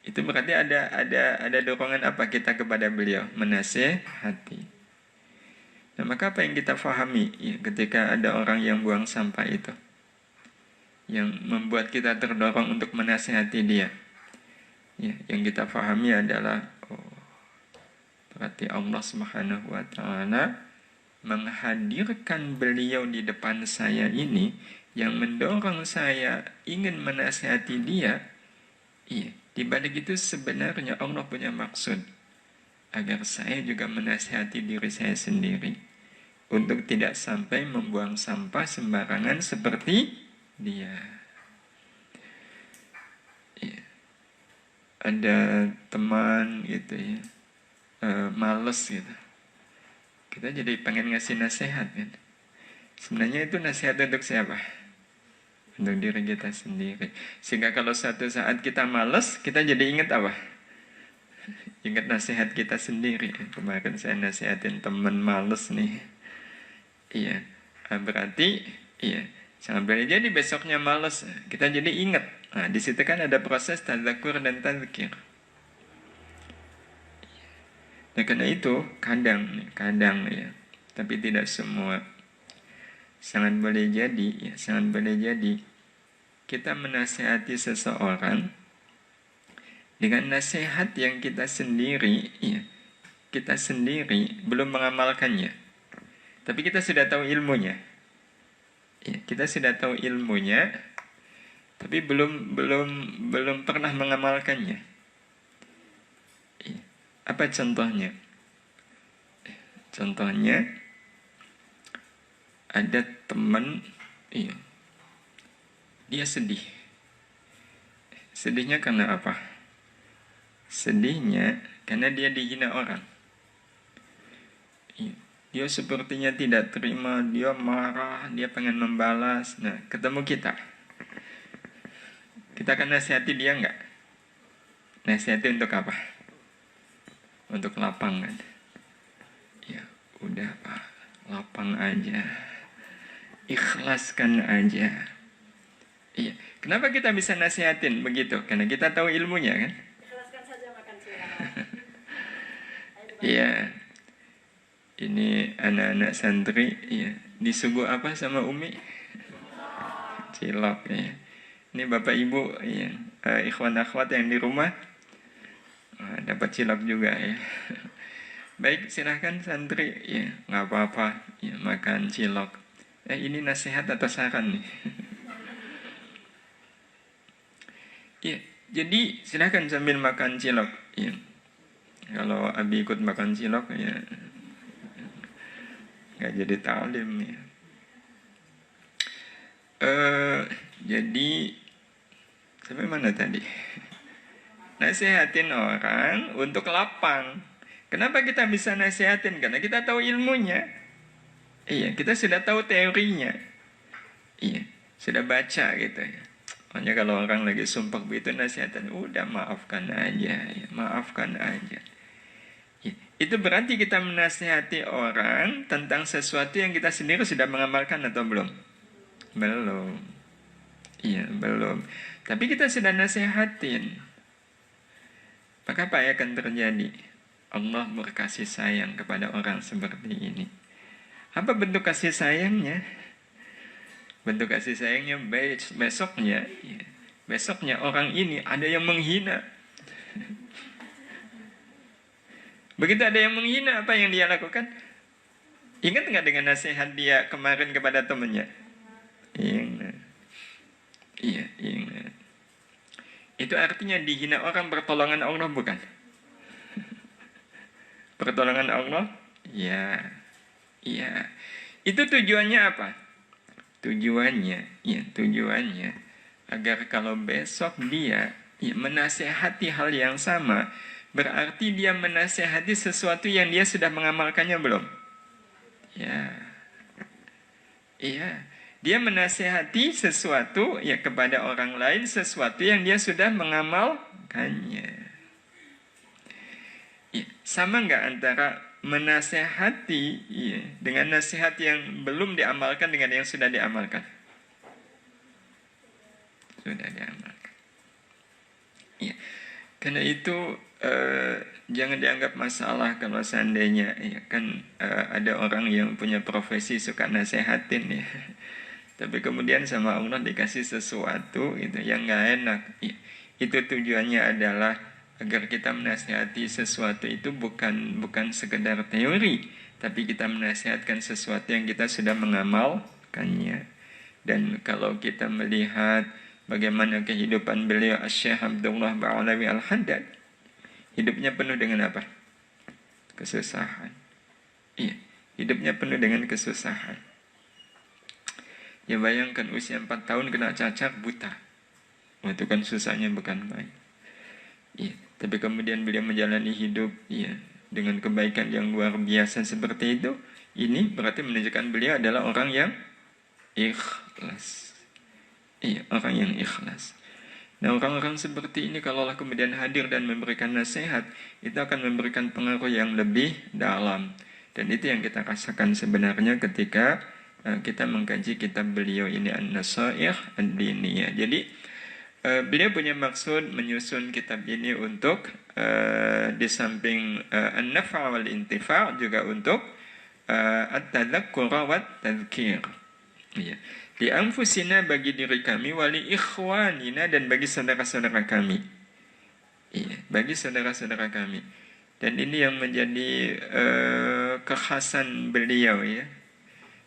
Itu berarti ada dorongan apa kita kepada beliau? Menasehati. Nah, maka apa yang kita fahami ya, ketika ada orang yang buang sampah itu? Yang membuat kita terdorong untuk menasehati dia. Ya, yang kita fahami adalah berarti Allah Subhanahu wa Ta'ala menghadirkan beliau di depan saya ini yang mendorong saya ingin menasehati dia. Iya. Di balik itu sebenarnya Allah punya maksud agar saya juga menasihati diri saya sendiri untuk tidak sampai membuang sampah sembarangan seperti dia. Ya. Ada teman gitu ya, males gitu. Kita jadi pengen ngasih nasihat kan. Sebenarnya itu nasihat untuk siapa? Untuk diri kita sendiri. Sehingga kalau suatu saat kita malas, kita jadi ingat apa? Ingat nasihat kita sendiri. Kemarin saya nasihatin teman malas nih. Iya. Berarti iya, jangan boleh jadi besoknya malas. Kita jadi ingat. Nah, di situ kan ada proses tadzakur dan tadzkir. Nah, karena itu kadang ya, tapi tidak semua. Sangat boleh jadi kita menasihati seseorang dengan nasihat yang kita sendiri belum mengamalkannya, tapi kita sudah tahu ilmunya. Ya, kita sudah tahu ilmunya, tapi belum pernah mengamalkannya. Ya. Apa contohnya? Contohnya, ada teman, dia sedih. Sedihnya karena apa? Sedihnya karena dia dihina orang. Dia sepertinya tidak terima, dia marah, dia pengen membalas. Nah, ketemu kita. Kita akan nasihati dia enggak? Nasihati untuk apa? Untuk lapang kan? Ya, udah Pak, lapang aja. Ikhlaskan aja. Iya. Kenapa kita bisa nasihatin begitu? Karena kita tahu ilmunya kan? Ikhlaskan saja makan cilok. Iya. Ini anak-anak santri, iya, disuguh apa sama Umi? Cilok, ya. Ini bapak ibu, ya, ikhwan akhwat yang di rumah, dapat cilok juga, ya. Baik, silahkan santri, ya, nggak apa-apa, ya, makan cilok. Ini nasihat atau saran nih? Ya, jadi silahkan sambil makan cilok, ya. Kalau Abi ikut makan cilok, ya, nggak jadi ta'lim ya. Jadi sampai mana tadi? Nasihatin orang untuk lapang. Kenapa kita bisa nasihatin? Karena kita tahu ilmunya. Iya, kita sudah tahu teorinya. Iya, sudah baca gitu ya. Makanya kalau orang lagi sumpah begitu nasihatin, udah maafkan aja, ya, maafkan aja. Itu berarti kita menasihati orang tentang sesuatu yang kita sendiri sudah mengamalkan atau belum? Belum. Iya, belum. Tapi kita sudah nasihatin. Maka apa yang akan terjadi? Allah berkasih sayang kepada orang seperti ini. Apa bentuk kasih sayangnya? Bentuk kasih sayangnya besoknya orang ini ada yang menghina. Begitu ada yang menghina, apa yang dia lakukan? Ingat nggak dengan nasihat dia kemarin kepada temannya? Ingat. Iya, ingat. Itu artinya dihina orang pertolongan Allah bukan? Pertolongan Allah? Ya. Iya. Itu tujuannya apa? Tujuannya agar kalau besok dia menasehati hal yang sama, berarti dia menasehati sesuatu yang dia sudah mengamalkannya belum? Ya. Iya. Dia menasehati sesuatu ya kepada orang lain, sesuatu yang dia sudah mengamalkannya. Ya. Sama nggak antara menasehati dengan nasihat yang belum diamalkan dengan yang sudah diamalkan? Sudah diamalkan. Ya. Karena itu jangan dianggap masalah kalau seandainya ada orang yang punya profesi suka nasehatin ya. Tapi kemudian sama Allah dikasih sesuatu itu yang nggak enak. Ya. Itu tujuannya adalah agar kita menasihati sesuatu itu bukan sekedar teori, tapi kita menasihatkan sesuatu yang kita sudah mengamalkannya. Dan kalau kita melihat bagaimana kehidupan beliau Syekh Abdullah Ba'alawi Al-Haddad, hidupnya penuh dengan apa? Kesusahan. Iya, hidupnya penuh dengan kesusahan. Ya bayangkan usia 4 tahun kena cacat buta. Itu kan susahnya bukan main. Iya, tapi kemudian beliau menjalani hidup dengan kebaikan yang luar biasa seperti itu. Ini berarti menunjukkan beliau adalah orang yang ikhlas. Iya, orang yang ikhlas. Nah, orang-orang seperti ini kalaulah kemudian hadir dan memberikan nasihat, itu akan memberikan pengaruh yang lebih dalam. Dan itu yang kita rasakan sebenarnya ketika kita mengkaji kitab beliau ini An-Nasaih Ad-Diniyah. Jadi beliau punya maksud menyusun kitab ini untuk di samping an-nafa' wal intifa' juga untuk at-tadzakkura wat tadzkir. Iya. Di anfusina bagi diri kami, wali ikhwanina dan bagi saudara-saudara kami. Iya, bagi saudara-saudara kami. Dan ini yang menjadi kekhasan beliau ya.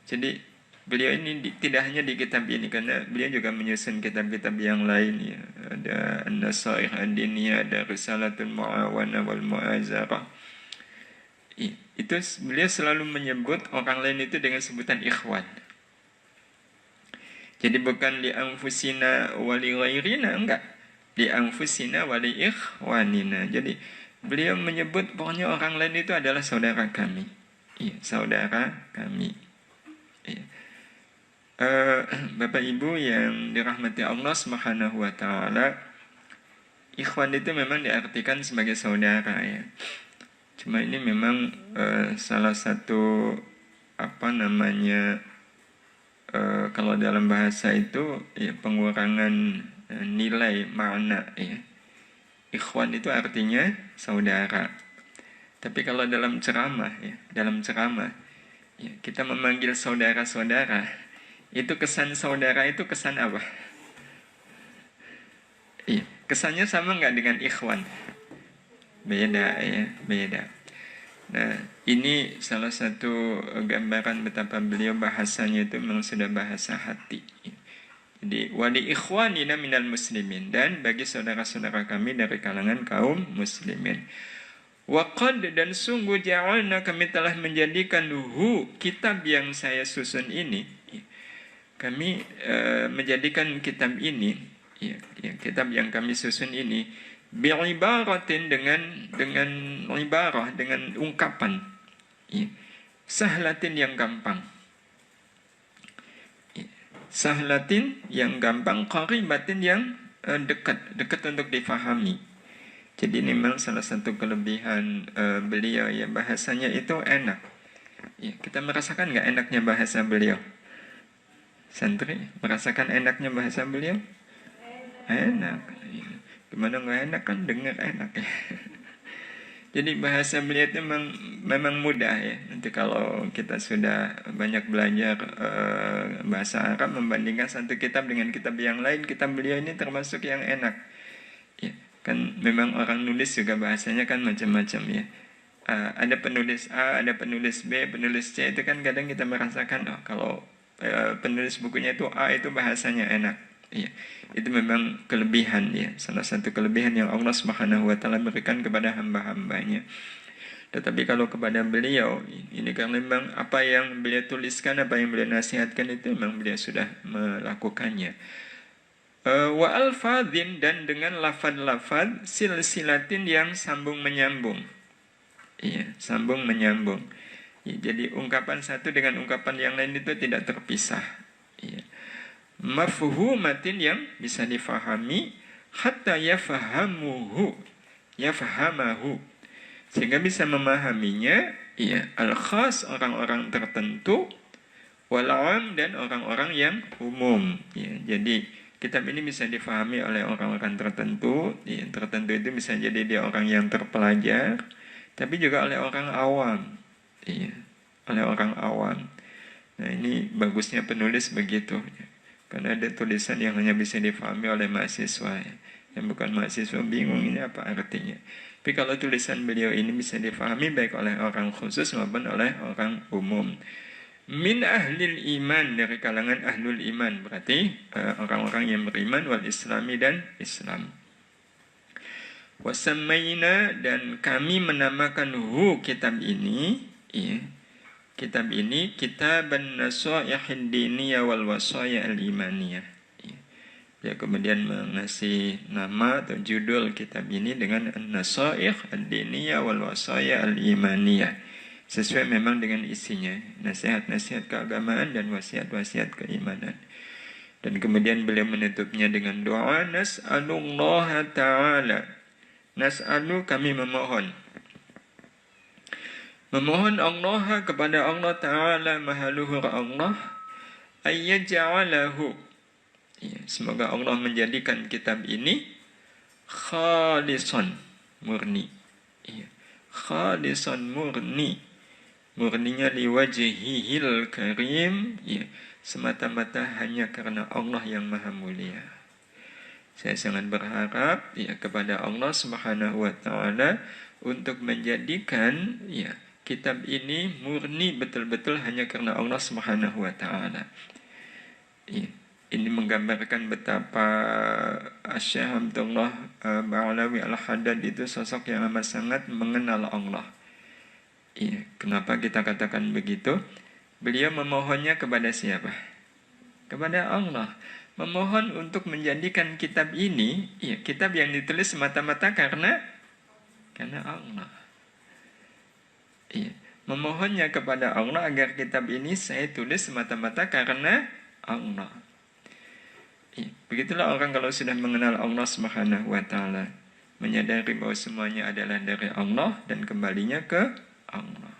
Jadi beliau ini tidak hanya di kitab ini, karena beliau juga menyusun kitab-kitab yang lain ya. Ada An-Nasaih Ad-Diniyah, ada Risalatul Mu'awana wal Mu'azarah. itu beliau selalu menyebut orang lain itu dengan sebutan ikhwan. Jadi bukan li anfusina wa li ghairina, enggak. Li anfusina wa li ikhwanina. Jadi beliau menyebut pokoknya orang lain itu adalah saudara kami. Iya, saudara kami. Iya. Bapak Ibu yang dirahmati Allah Subhanahu wa taala, ikhwan itu memang diartikan sebagai saudara ya. Cuma ini memang salah satu kalau dalam bahasa itu ya, pengurangan nilai makna ya. Ikhwan itu artinya saudara. Tapi kalau dalam ceramah ya, ya, kita memanggil saudara-saudara, itu kesan saudara itu kesan apa? Iya, kesannya sama nggak dengan ikhwan? Beda ya, beda. Nah, ini salah satu gambaran betapa beliau bahasanya itu memang sudah bahasa hati. Jadi, wali ikhwanina minal muslimin, dan bagi saudara-saudara kami dari kalangan kaum muslimin. Waqad, dan sungguh ja'alna, kami telah menjadikan kitab yang saya susun ini. Kami menjadikan kitab ini, ya, kitab yang kami susun ini, bi'ibaratin, dengan ibarah, dengan ungkapan, ya, sahlatin yang gampang, ya, sahlatin yang gampang, qaribatin yang dekat untuk difahami. Jadi ini memang salah satu kelebihan beliau ya, bahasanya itu enak. Ya, kita merasakan nggak enaknya bahasa beliau? Santri merasakan enaknya bahasa beliau? Enak. Gimana nggak enak, kan dengar enak ya. Jadi bahasa beliau itu memang mudah ya. Nanti kalau kita sudah banyak belajar bahasa Arab, membandingkan satu kitab dengan kitab yang lain, kitab beliau ini termasuk yang enak. Ya, kan memang orang nulis juga bahasanya kan macam-macam ya. Ada penulis A, ada penulis B, penulis C, itu kan kadang kita merasakan kalau penulis bukunya itu A, itu bahasanya enak. Ya, itu memang kelebihan ya, salah satu kelebihan yang Allah Subhanahu wa taala berikan kepada hamba-hambanya. Tetapi kalau kepada beliau, ini karena memang apa yang beliau tuliskan, apa yang beliau nasihatkan itu memang beliau sudah melakukannya. Wa alfadhin, dan dengan lafad-lafad silsilatin yang sambung menyambung. Iya, sambung menyambung. Ya, jadi ungkapan satu dengan ungkapan yang lain itu tidak terpisah. Iya. Mafhumatin, yang bisa difahami, hatta yafahamahu, sehingga bisa memahaminya, iya, al-khas, orang-orang tertentu, wal-am, dan orang-orang yang umum. Ya, jadi kitab ini bisa difahami oleh orang-orang tertentu. Ya, tertentu itu bisa jadi dia orang yang terpelajar, tapi juga oleh orang awam. Ya, oleh orang awam. Nah, ini bagusnya penulis begitu. Ya. Karena ada tulisan yang hanya bisa difahami oleh mahasiswa. Ya. Yang bukan mahasiswa bingung ini apa artinya. Tapi kalau tulisan beliau ini bisa difahami baik oleh orang khusus maupun oleh orang umum. Min ahlil iman, dari kalangan ahlul iman, berarti orang-orang yang beriman, wal islami, dan Islam. Wasammayna, dan kami menamakan kitab ini, ya, kitab ini Kitaban Nasaihid Diniyah wal Wasaya al-Imaniyah. Ya. Dia kemudian mengasih nama atau judul kitab ini dengan Nasaih ad-Diniyah wal Wasaya al-Imaniyah. Sesuai memang dengan isinya, nasihat-nasihat keagamaan dan wasiat-wasiat keimanan. Dan kemudian beliau menutupnya dengan doa, nas'alullah ta'ala. Nas'alu, kami memohon. Memohon Allah, kepada Allah Ta'ala, Maha Luhur Allah, ayyaja'alahu. Ya, semoga Allah menjadikan kitab ini khalisan, murni. Ya, khalisan, murni. Murninya liwajhihil karim, ya, semata-mata hanya karena Allah yang maha mulia. Saya sangat berharap ya kepada Allah Subhanahu wa taala untuk menjadikan ya kitab ini murni betul-betul hanya karena Allah Subhanahu wa taala. Ya, ini menggambarkan betapa Syekh Abdullah Ba'alawi Al-Haddad itu sosok yang amat sangat mengenal Allah. Iya, kenapa kita katakan begitu? Beliau memohonnya kepada siapa? Kepada Allah. Memohon untuk menjadikan kitab ini, ya, kitab yang ditulis semata-mata karena Allah. Iya. Memohonnya kepada Allah agar kitab ini saya tulis semata-mata karena Allah. Iya. Begitulah orang kalau sudah mengenal Allah Subhanahu wa Ta'ala, menyadari bahwa semuanya adalah dari Allah dan kembalinya ke Allah.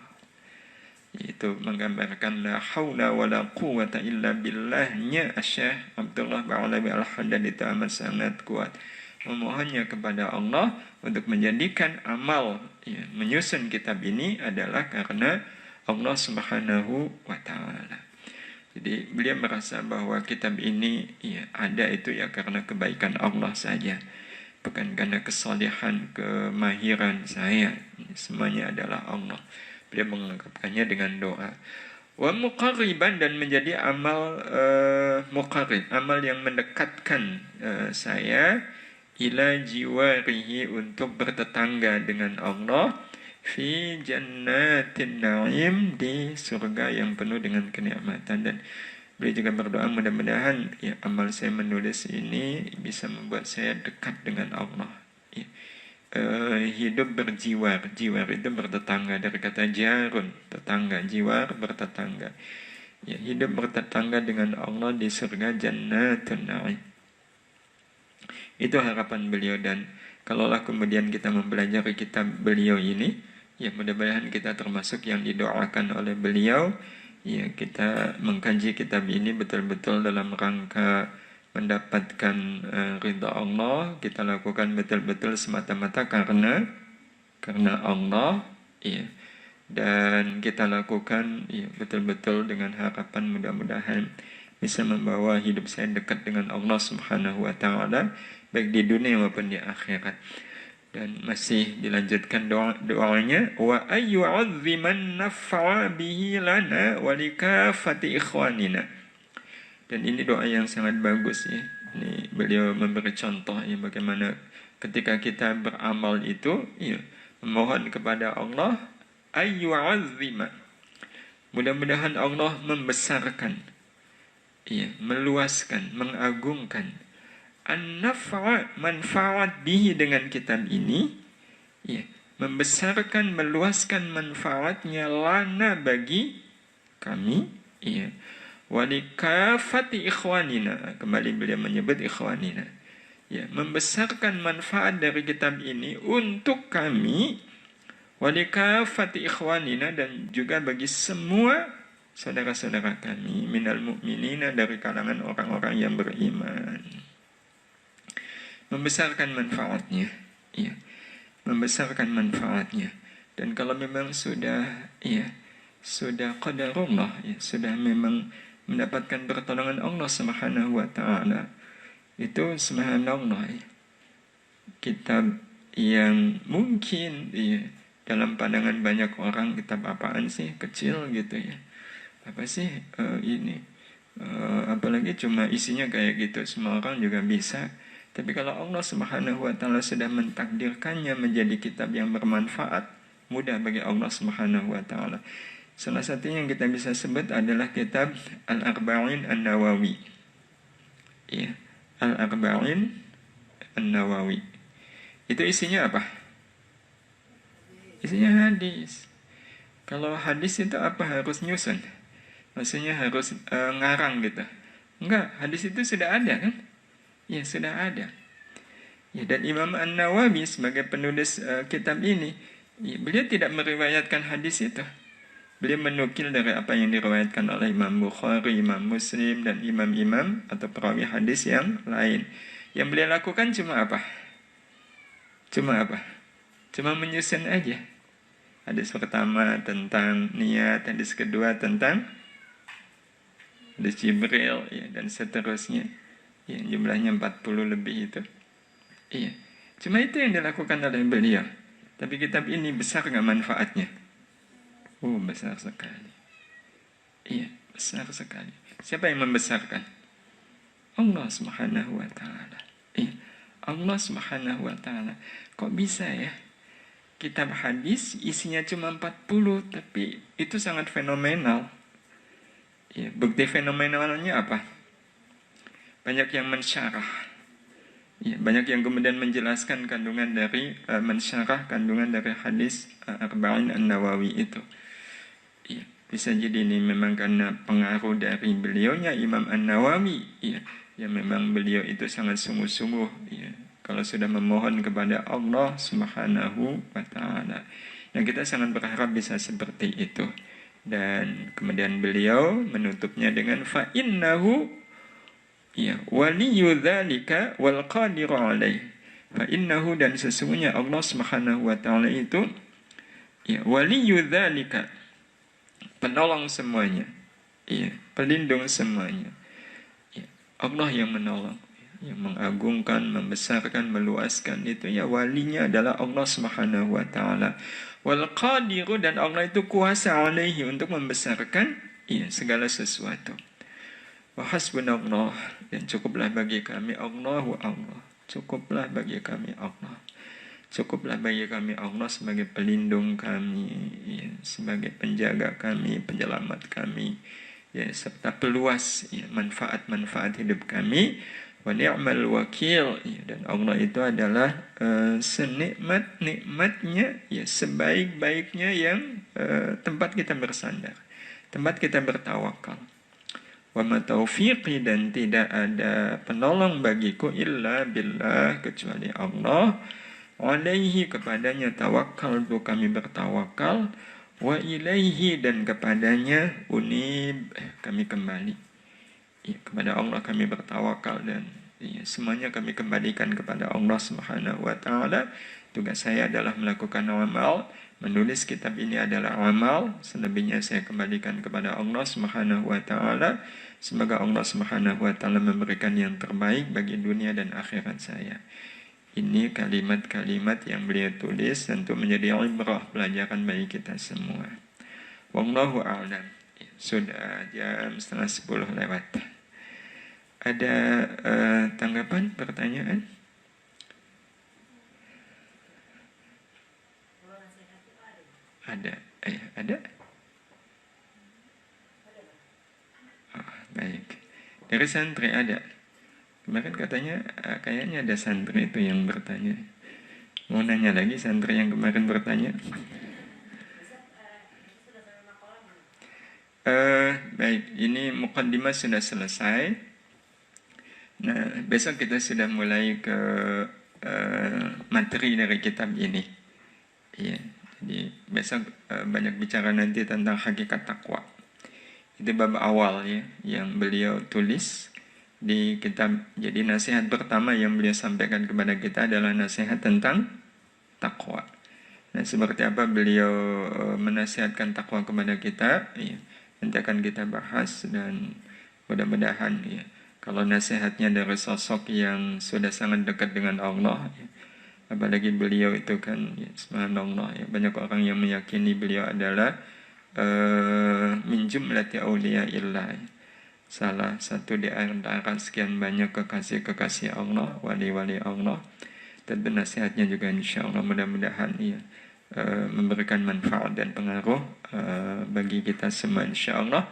Itu menggambarkan la haula wala quwwata illa billahnya Syekh Abdullah Ba'alawi Al-Haddad itu amat sangat kuat. Memohonnya kepada Allah untuk menjadikan amal, ya, menyusun kitab ini adalah karena Allah Subhanahu wa Ta'ala. Jadi beliau merasa bahwa kitab ini, ya, ada itu ya karena kebaikan Allah saja, bukan karena kesalehan, kemahiran saya. Semuanya adalah Allah. Beliau mengungkapkannya dengan doa. Wa muqarriban, dan menjadi amal muqarrib, amal yang mendekatkan saya ila jiwarihi, untuk bertetangga dengan Allah, fi jannatin na'im, di surga yang penuh dengan kenikmatan. Dan beliau juga berdoa mudah-mudahan ya amal saya menulis ini bisa membuat saya dekat dengan Allah. Ya. Hidup berjiwar, jiwar itu bertetangga dari kata jarun, tetangga, jiwar bertetangga. Ya, hidup bertetangga dengan Allah di surga jannatun na'im. Itu harapan beliau, dan kalaulah kemudian kita mempelajari kitab beliau ini, ya mudah-mudahan kita termasuk yang didoakan oleh beliau. Ya, kita mengkaji kitab ini betul-betul dalam rangka mendapatkan ridha Allah. Kita lakukan betul-betul semata-mata karena Allah, ya. Dan kita lakukan ya betul-betul dengan harapan mudah-mudahan bisa membawa hidup saya dekat dengan Allah Subhanahu wa Ta'ala, baik di dunia maupun di akhirat. Dan masih dilanjutkan doanya, wa ayyu'azziman naf'a bihi lana wa likafati ikhwanina. Dan ini doa yang sangat bagus ya. Ini beliau memberi contoh ya bagaimana ketika kita beramal itu ya, memohon kepada Allah ayyu'azzima. Mudah-mudahan Allah membesarkan, ya, meluaskan, mengagungkan an-naf'a, manfaat bihi, dengan kitab ini, ya, membesarkan, meluaskan manfaatnya lana, bagi kami, ya, walikafati ikhwanina, kembali beliau menyebut ikhwanina, ya, membesarkan manfaat dari kitab ini untuk kami, walikafati ikhwanina, dan juga bagi semua saudara-saudara kami, minal mu'minina, dari kalangan orang-orang yang beriman. Membesarkan manfaatnya, ya, membesarkan manfaatnya. Dan kalau memang sudah, ya, sudah qadarullah, ya, sudah memang mendapatkan pertolongan Allah Subhanahu wa Ta'ala, itu subhanallah, ya, kitab yang mungkin ya, dalam pandangan banyak orang kitab apaan sih, kecil gitu ya, apa sih ini, apalagi cuma isinya kayak gitu, semua orang juga bisa. Tapi kalau Allah Subhanahu wa Ta'ala sudah mentakdirkannya menjadi kitab yang bermanfaat, mudah bagi Allah Subhanahu wa Ta'ala. Salah satunya yang kita bisa sebut adalah kitab Al-Arba'in An-Nawawi. Ya, Al-Arba'in An-Nawawi. Itu isinya apa? Isinya hadis. Kalau hadis itu apa? Harus nyusun. Maksudnya harus ngarang gitu. Enggak, hadis itu sudah ada kan? Ya, sudah ada. Ya, dan Imam An-Nawawi sebagai penulis kitab ini, ya, beliau tidak meriwayatkan hadis itu. Beliau menukil dari apa yang diriwayatkan oleh Imam Bukhari, Imam Muslim, dan imam-imam atau perawi hadis yang lain. Yang beliau lakukan cuma apa? Cuma menyusun aja. Hadis pertama tentang niat, hadis kedua tentang hadis Jibril, ya, dan seterusnya. Ya, jumlahnya 40 lebih itu. Iya. Cuma itu yang dilakukan oleh beliau. Tapi kitab ini besar nggak manfaatnya? Oh, besar sekali. Iya, besar sekali. Siapa yang membesarkan? Allah Subhanahu wa Ta'ala. Iya, Allah Subhanahu wa Ta'ala. Kok bisa ya? kitab hadis isinya cuma 40, tapi itu sangat fenomenal. Ya, bukti fenomenalnya apa? Banyak yang mensyarah. Ya, banyak yang kemudian menjelaskan kandungan dari mensyarah kandungan dari hadis Arba'in An-Nawawi itu. Ya, bisa jadi ini memang karena pengaruh dari beliaunya Imam An-Nawawi. Ya, yang memang beliau itu sangat sungguh-sungguh. Ya, kalau sudah memohon kepada Allah Subhanahu wa Ta'ala. Dan kita sangat berharap bisa seperti itu. Dan kemudian beliau menutupnya dengan fa'innahu ya waliyu dzalika wal qadiru alaih. Fa'innahu, dan sesungguhnya Allah Subhanahu wa Ta'ala itu ya waliyu dzalika, penolong semuanya. Ya, pelindung semuanya. Ya, Allah yang menolong, yang mengagungkan, membesarkan, meluaskan, itu ya walinya adalah Allah Subhanahu wa Ta'ala. Wal qadiru, dan Allah itu kuasa alaihi, untuk membesarkan ya segala sesuatu. Wa hasbunallah, dan cukuplah bagi kami Allahu Allah. Cukuplah bagi kami Allah. Cukuplah bagi kami Allah sebagai pelindung kami, ya, sebagai penjaga kami, penyelamat kami, ya, serta peluas ya, manfaat-manfaat hidup kami. Wa ni'mal wakil, ya, dan Allah itu adalah senikmat-nikmatnya, ya, sebaik-baiknya yang tempat kita bersandar, tempat kita bertawakal. Wa ma taufiqi, dan tidak ada penolong bagiku illa billah, kecuali Allah. Alaihi, kepadanya tawakal tu kami bertawakal. Wa ilaihi, dan kepadanya unib, kami kembali. Ya, kepada Allah kami bertawakal, dan ya, semuanya kami kembalikan kepada Allah Subhanahu wa Ta'ala. Tugas saya adalah melakukan amal, menulis kitab ini adalah amal, selebihnya saya kembalikan kepada Allah Subhanahu wa Ta'ala. Semoga Allah Subhanahu wa Ta'ala memberikan yang terbaik bagi dunia dan akhirat saya. Ini kalimat-kalimat yang beliau tulis tentu menjadi ibrah, pelajaran bagi kita semua. Wallahu a'lam. Sudah jam 9:30 lewat. Ada tanggapan, pertanyaan? Ada. Ada? Oh, baik. Dari santri ada. Kemarin katanya kayaknya ada santri itu yang bertanya. Mau nanya lagi santri yang kemarin bertanya? Baik, ini muqaddimah sudah selesai. Nah, besok kita sudah mulai ke materi dari kitab ini. Iya, jadi besok banyak bicara nanti tentang hakikat takwa. Itu bab awal ya, yang beliau tulis di kitab. Jadi nasihat pertama yang beliau sampaikan kepada kita adalah nasihat tentang takwa. Nah, seperti apa beliau menasihatkan takwa kepada kita, ya, nanti akan kita bahas, dan mudah-mudahan ya, kalau nasihatnya dari sosok yang sudah sangat dekat dengan Allah, ya, apalagi beliau itu kan ya, subhanallah ya, banyak orang yang meyakini beliau adalah min jumlati auliyaillah, salah satu di antara sekian banyak kekasih-kekasih Allah, wali-wali Allah. Tentu nasihatnya juga insya Allah mudah-mudahan ya, memberikan manfaat dan pengaruh bagi kita semua insya Allah.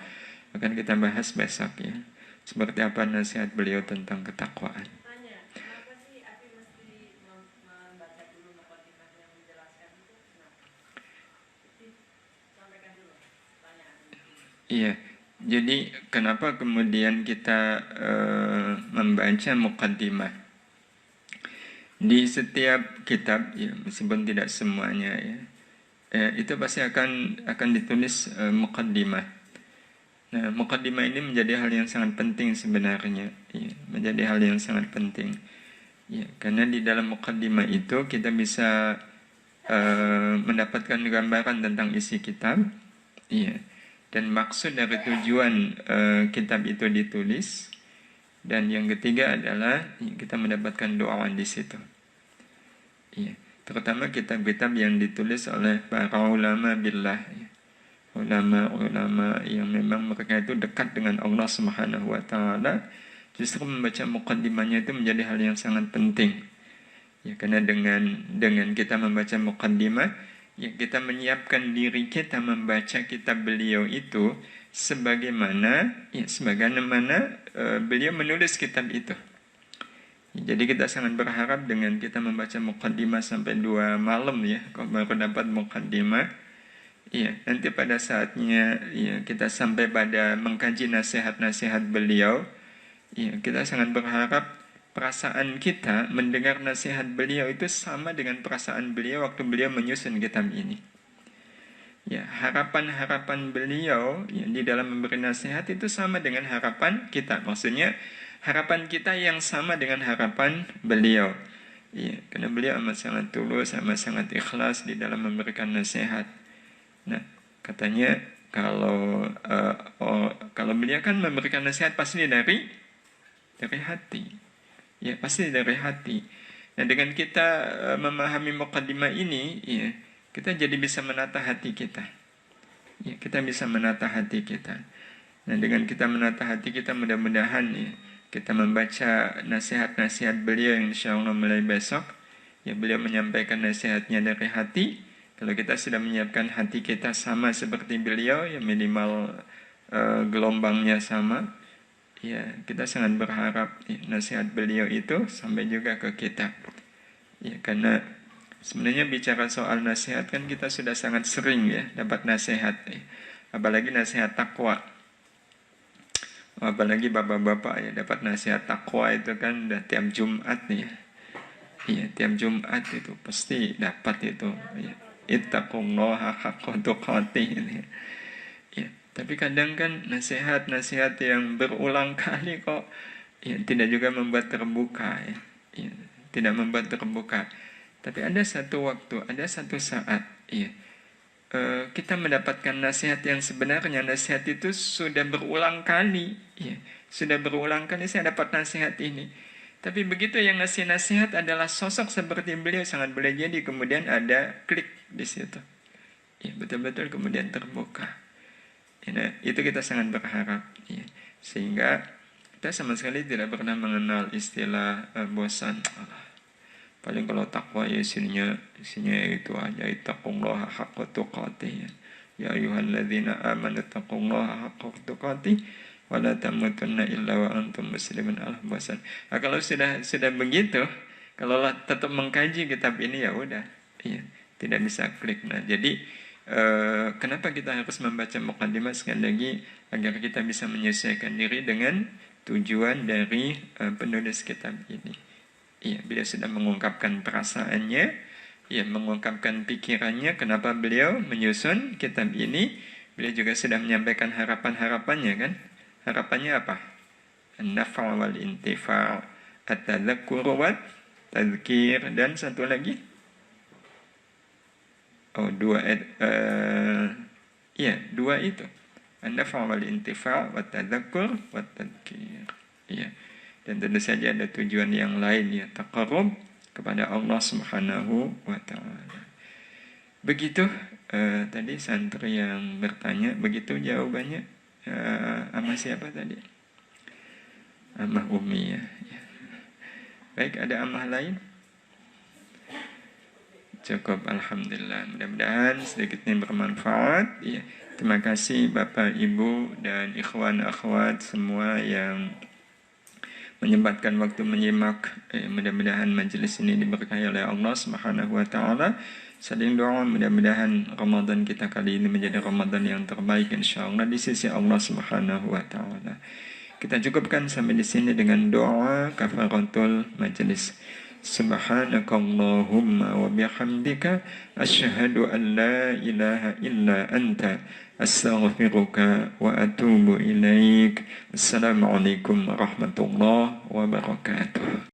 Akan kita bahas besok ya, seperti apa nasihat beliau tentang ketakwaan. Kenapa sih Abi mesti membaca dulu mukadimah yang menjelaskan itu? Kenapa? Sampaikan dulu pertanyaan. Iya, jadi kenapa kemudian kita membaca muqaddimah di setiap kitab ya, meskipun tidak semuanya ya, itu pasti akan ditulis muqaddimah. Nah, muqaddimah ini menjadi hal yang sangat penting sebenarnya ya, menjadi hal yang sangat penting ya, karena di dalam muqaddimah itu kita bisa mendapatkan gambaran tentang isi kitab ya, dan maksud dari tujuan kitab itu ditulis. Dan yang ketiga adalah kita mendapatkan doa di situ. Ya, terutama kitab-kitab yang ditulis oleh para ulama billah, ya. Ulama-ulama yang memang mereka itu dekat dengan Allah Subhanahu wa Ta'ala, justru membaca muqaddimahnya itu menjadi hal yang sangat penting. Ya, karena dengan kita membaca muqaddimah, ya kita menyiapkan diri kita membaca kitab beliau itu sebagaimana beliau menulis kitab itu. Ya, jadi kita sangat berharap dengan kita membaca muqaddimah sampai 2 malam ya, kalau baru dapat muqaddimah. Ya, nanti pada saatnya ya kita sampai pada mengkaji nasihat-nasihat beliau, ya kita sangat berharap perasaan kita mendengar nasihat beliau itu sama dengan perasaan beliau waktu beliau menyusun kitab ini. Ya, harapan-harapan beliau yang di dalam memberi nasihat itu sama dengan harapan kita. Maksudnya harapan kita yang sama dengan harapan beliau. Ya, karena beliau amat sangat tulus, amat sangat ikhlas di dalam memberikan nasihat. Nah, katanya kalau beliau kan memberikan nasihat pasti dari hati. Ya, pasti dari hati. Nah, dengan kita memahami muqaddimah ini, ya, kita jadi bisa menata hati kita. Ya, kita bisa menata hati kita. Nah, dengan kita menata hati kita, mudah-mudahan ya, kita membaca nasihat-nasihat beliau yang insyaallah mulai besok. Ya, beliau menyampaikan nasihatnya dari hati. Kalau kita sudah menyiapkan hati kita sama seperti beliau, ya minimal gelombangnya sama. Ya, kita sangat berharap ya, nasihat beliau itu sampai juga ke kita. Ya, karena sebenarnya bicara soal nasihat kan kita sudah sangat sering ya dapat nasihat. Ya. Apalagi nasihat takwa. Apalagi bapak-bapak ya dapat nasihat takwa itu kan udah tiap Jumat nih ya. Iya, tiap Jumat itu pasti dapat itu. Ya. Ittaqullaha haqqa tuqatih. Ya. Tapi kadang kan nasihat-nasihat yang berulang kali kok ya, tidak juga membuat terbuka ya. Ya, tidak membuat terbuka. Tapi ada satu waktu, ada satu saat ya, kita mendapatkan nasihat yang sebenarnya nasihat itu sudah berulang kali ya. Sudah berulang kali saya dapat nasihat ini. Tapi begitu yang ngasih nasihat adalah sosok seperti beliau, sangat boleh jadi kemudian ada klik di situ. Ya, betul-betul kemudian terbuka. Nah, itu kita sangat berharap ya. Sehingga kita sama sekali tidak pernah mengenal istilah bosan. Paling kalau takwa ya isinya itu aja, ittaqullaha haqqa tuqatih. Ya ayyuhalladzina amanu taqullaha haqqa tuqatih wa la tamutunna illa wa antum muslimun. Bosan. Nah, kalau sudah begitu, kalau tetap mengkaji kitab ini ya udah, ya, tidak bisa klik. Nah, jadi kenapa kita harus membaca muqaddimah sekali lagi agar kita bisa menyesuaikan diri dengan tujuan dari penulis kitab ini. Iya, beliau sudah mengungkapkan perasaannya, ya mengungkapkan pikirannya kenapa beliau menyusun kitab ini. Beliau juga sudah menyampaikan harapan-harapannya kan. Harapannya apa? An-nafa' wal intifa', at-tadzakur wa tadzkir, dan satu lagi. Oh, dua itu. An-nafa' wal intifa' wa tadzakur wa tadzkir. Iya. Dan tentu saja ada tujuan yang lain ya, taqarrub kepada Allah Subhanahu wa taala. Begitu tadi santri yang bertanya, begitu jawabannya. Ama siapa tadi? Amah Umi ya. Baik, ada amah lain? Cukup, alhamdulillah. Mudah-mudahan sedikit ini bermanfaat. Ya. Terima kasih Bapak, Ibu, dan ikhwan akhwat semua yang menyempatkan waktu menyimak. Mudah-mudahan majelis ini diberkahi oleh Allah Subhanahu wa taala. Saling doa mudah-mudahan Ramadan kita kali ini menjadi Ramadan yang terbaik insyaallah di sisi Allah Subhanahu wa taala. Kita cukupkan sampai di sini dengan doa kafaratul majelis. Subhanakallahumma wa bihamdika asyhadu an la ilaha illa anta astaghfiruka wa atubu ilaik. Assalamualaikum warahmatullahi wabarakatuh.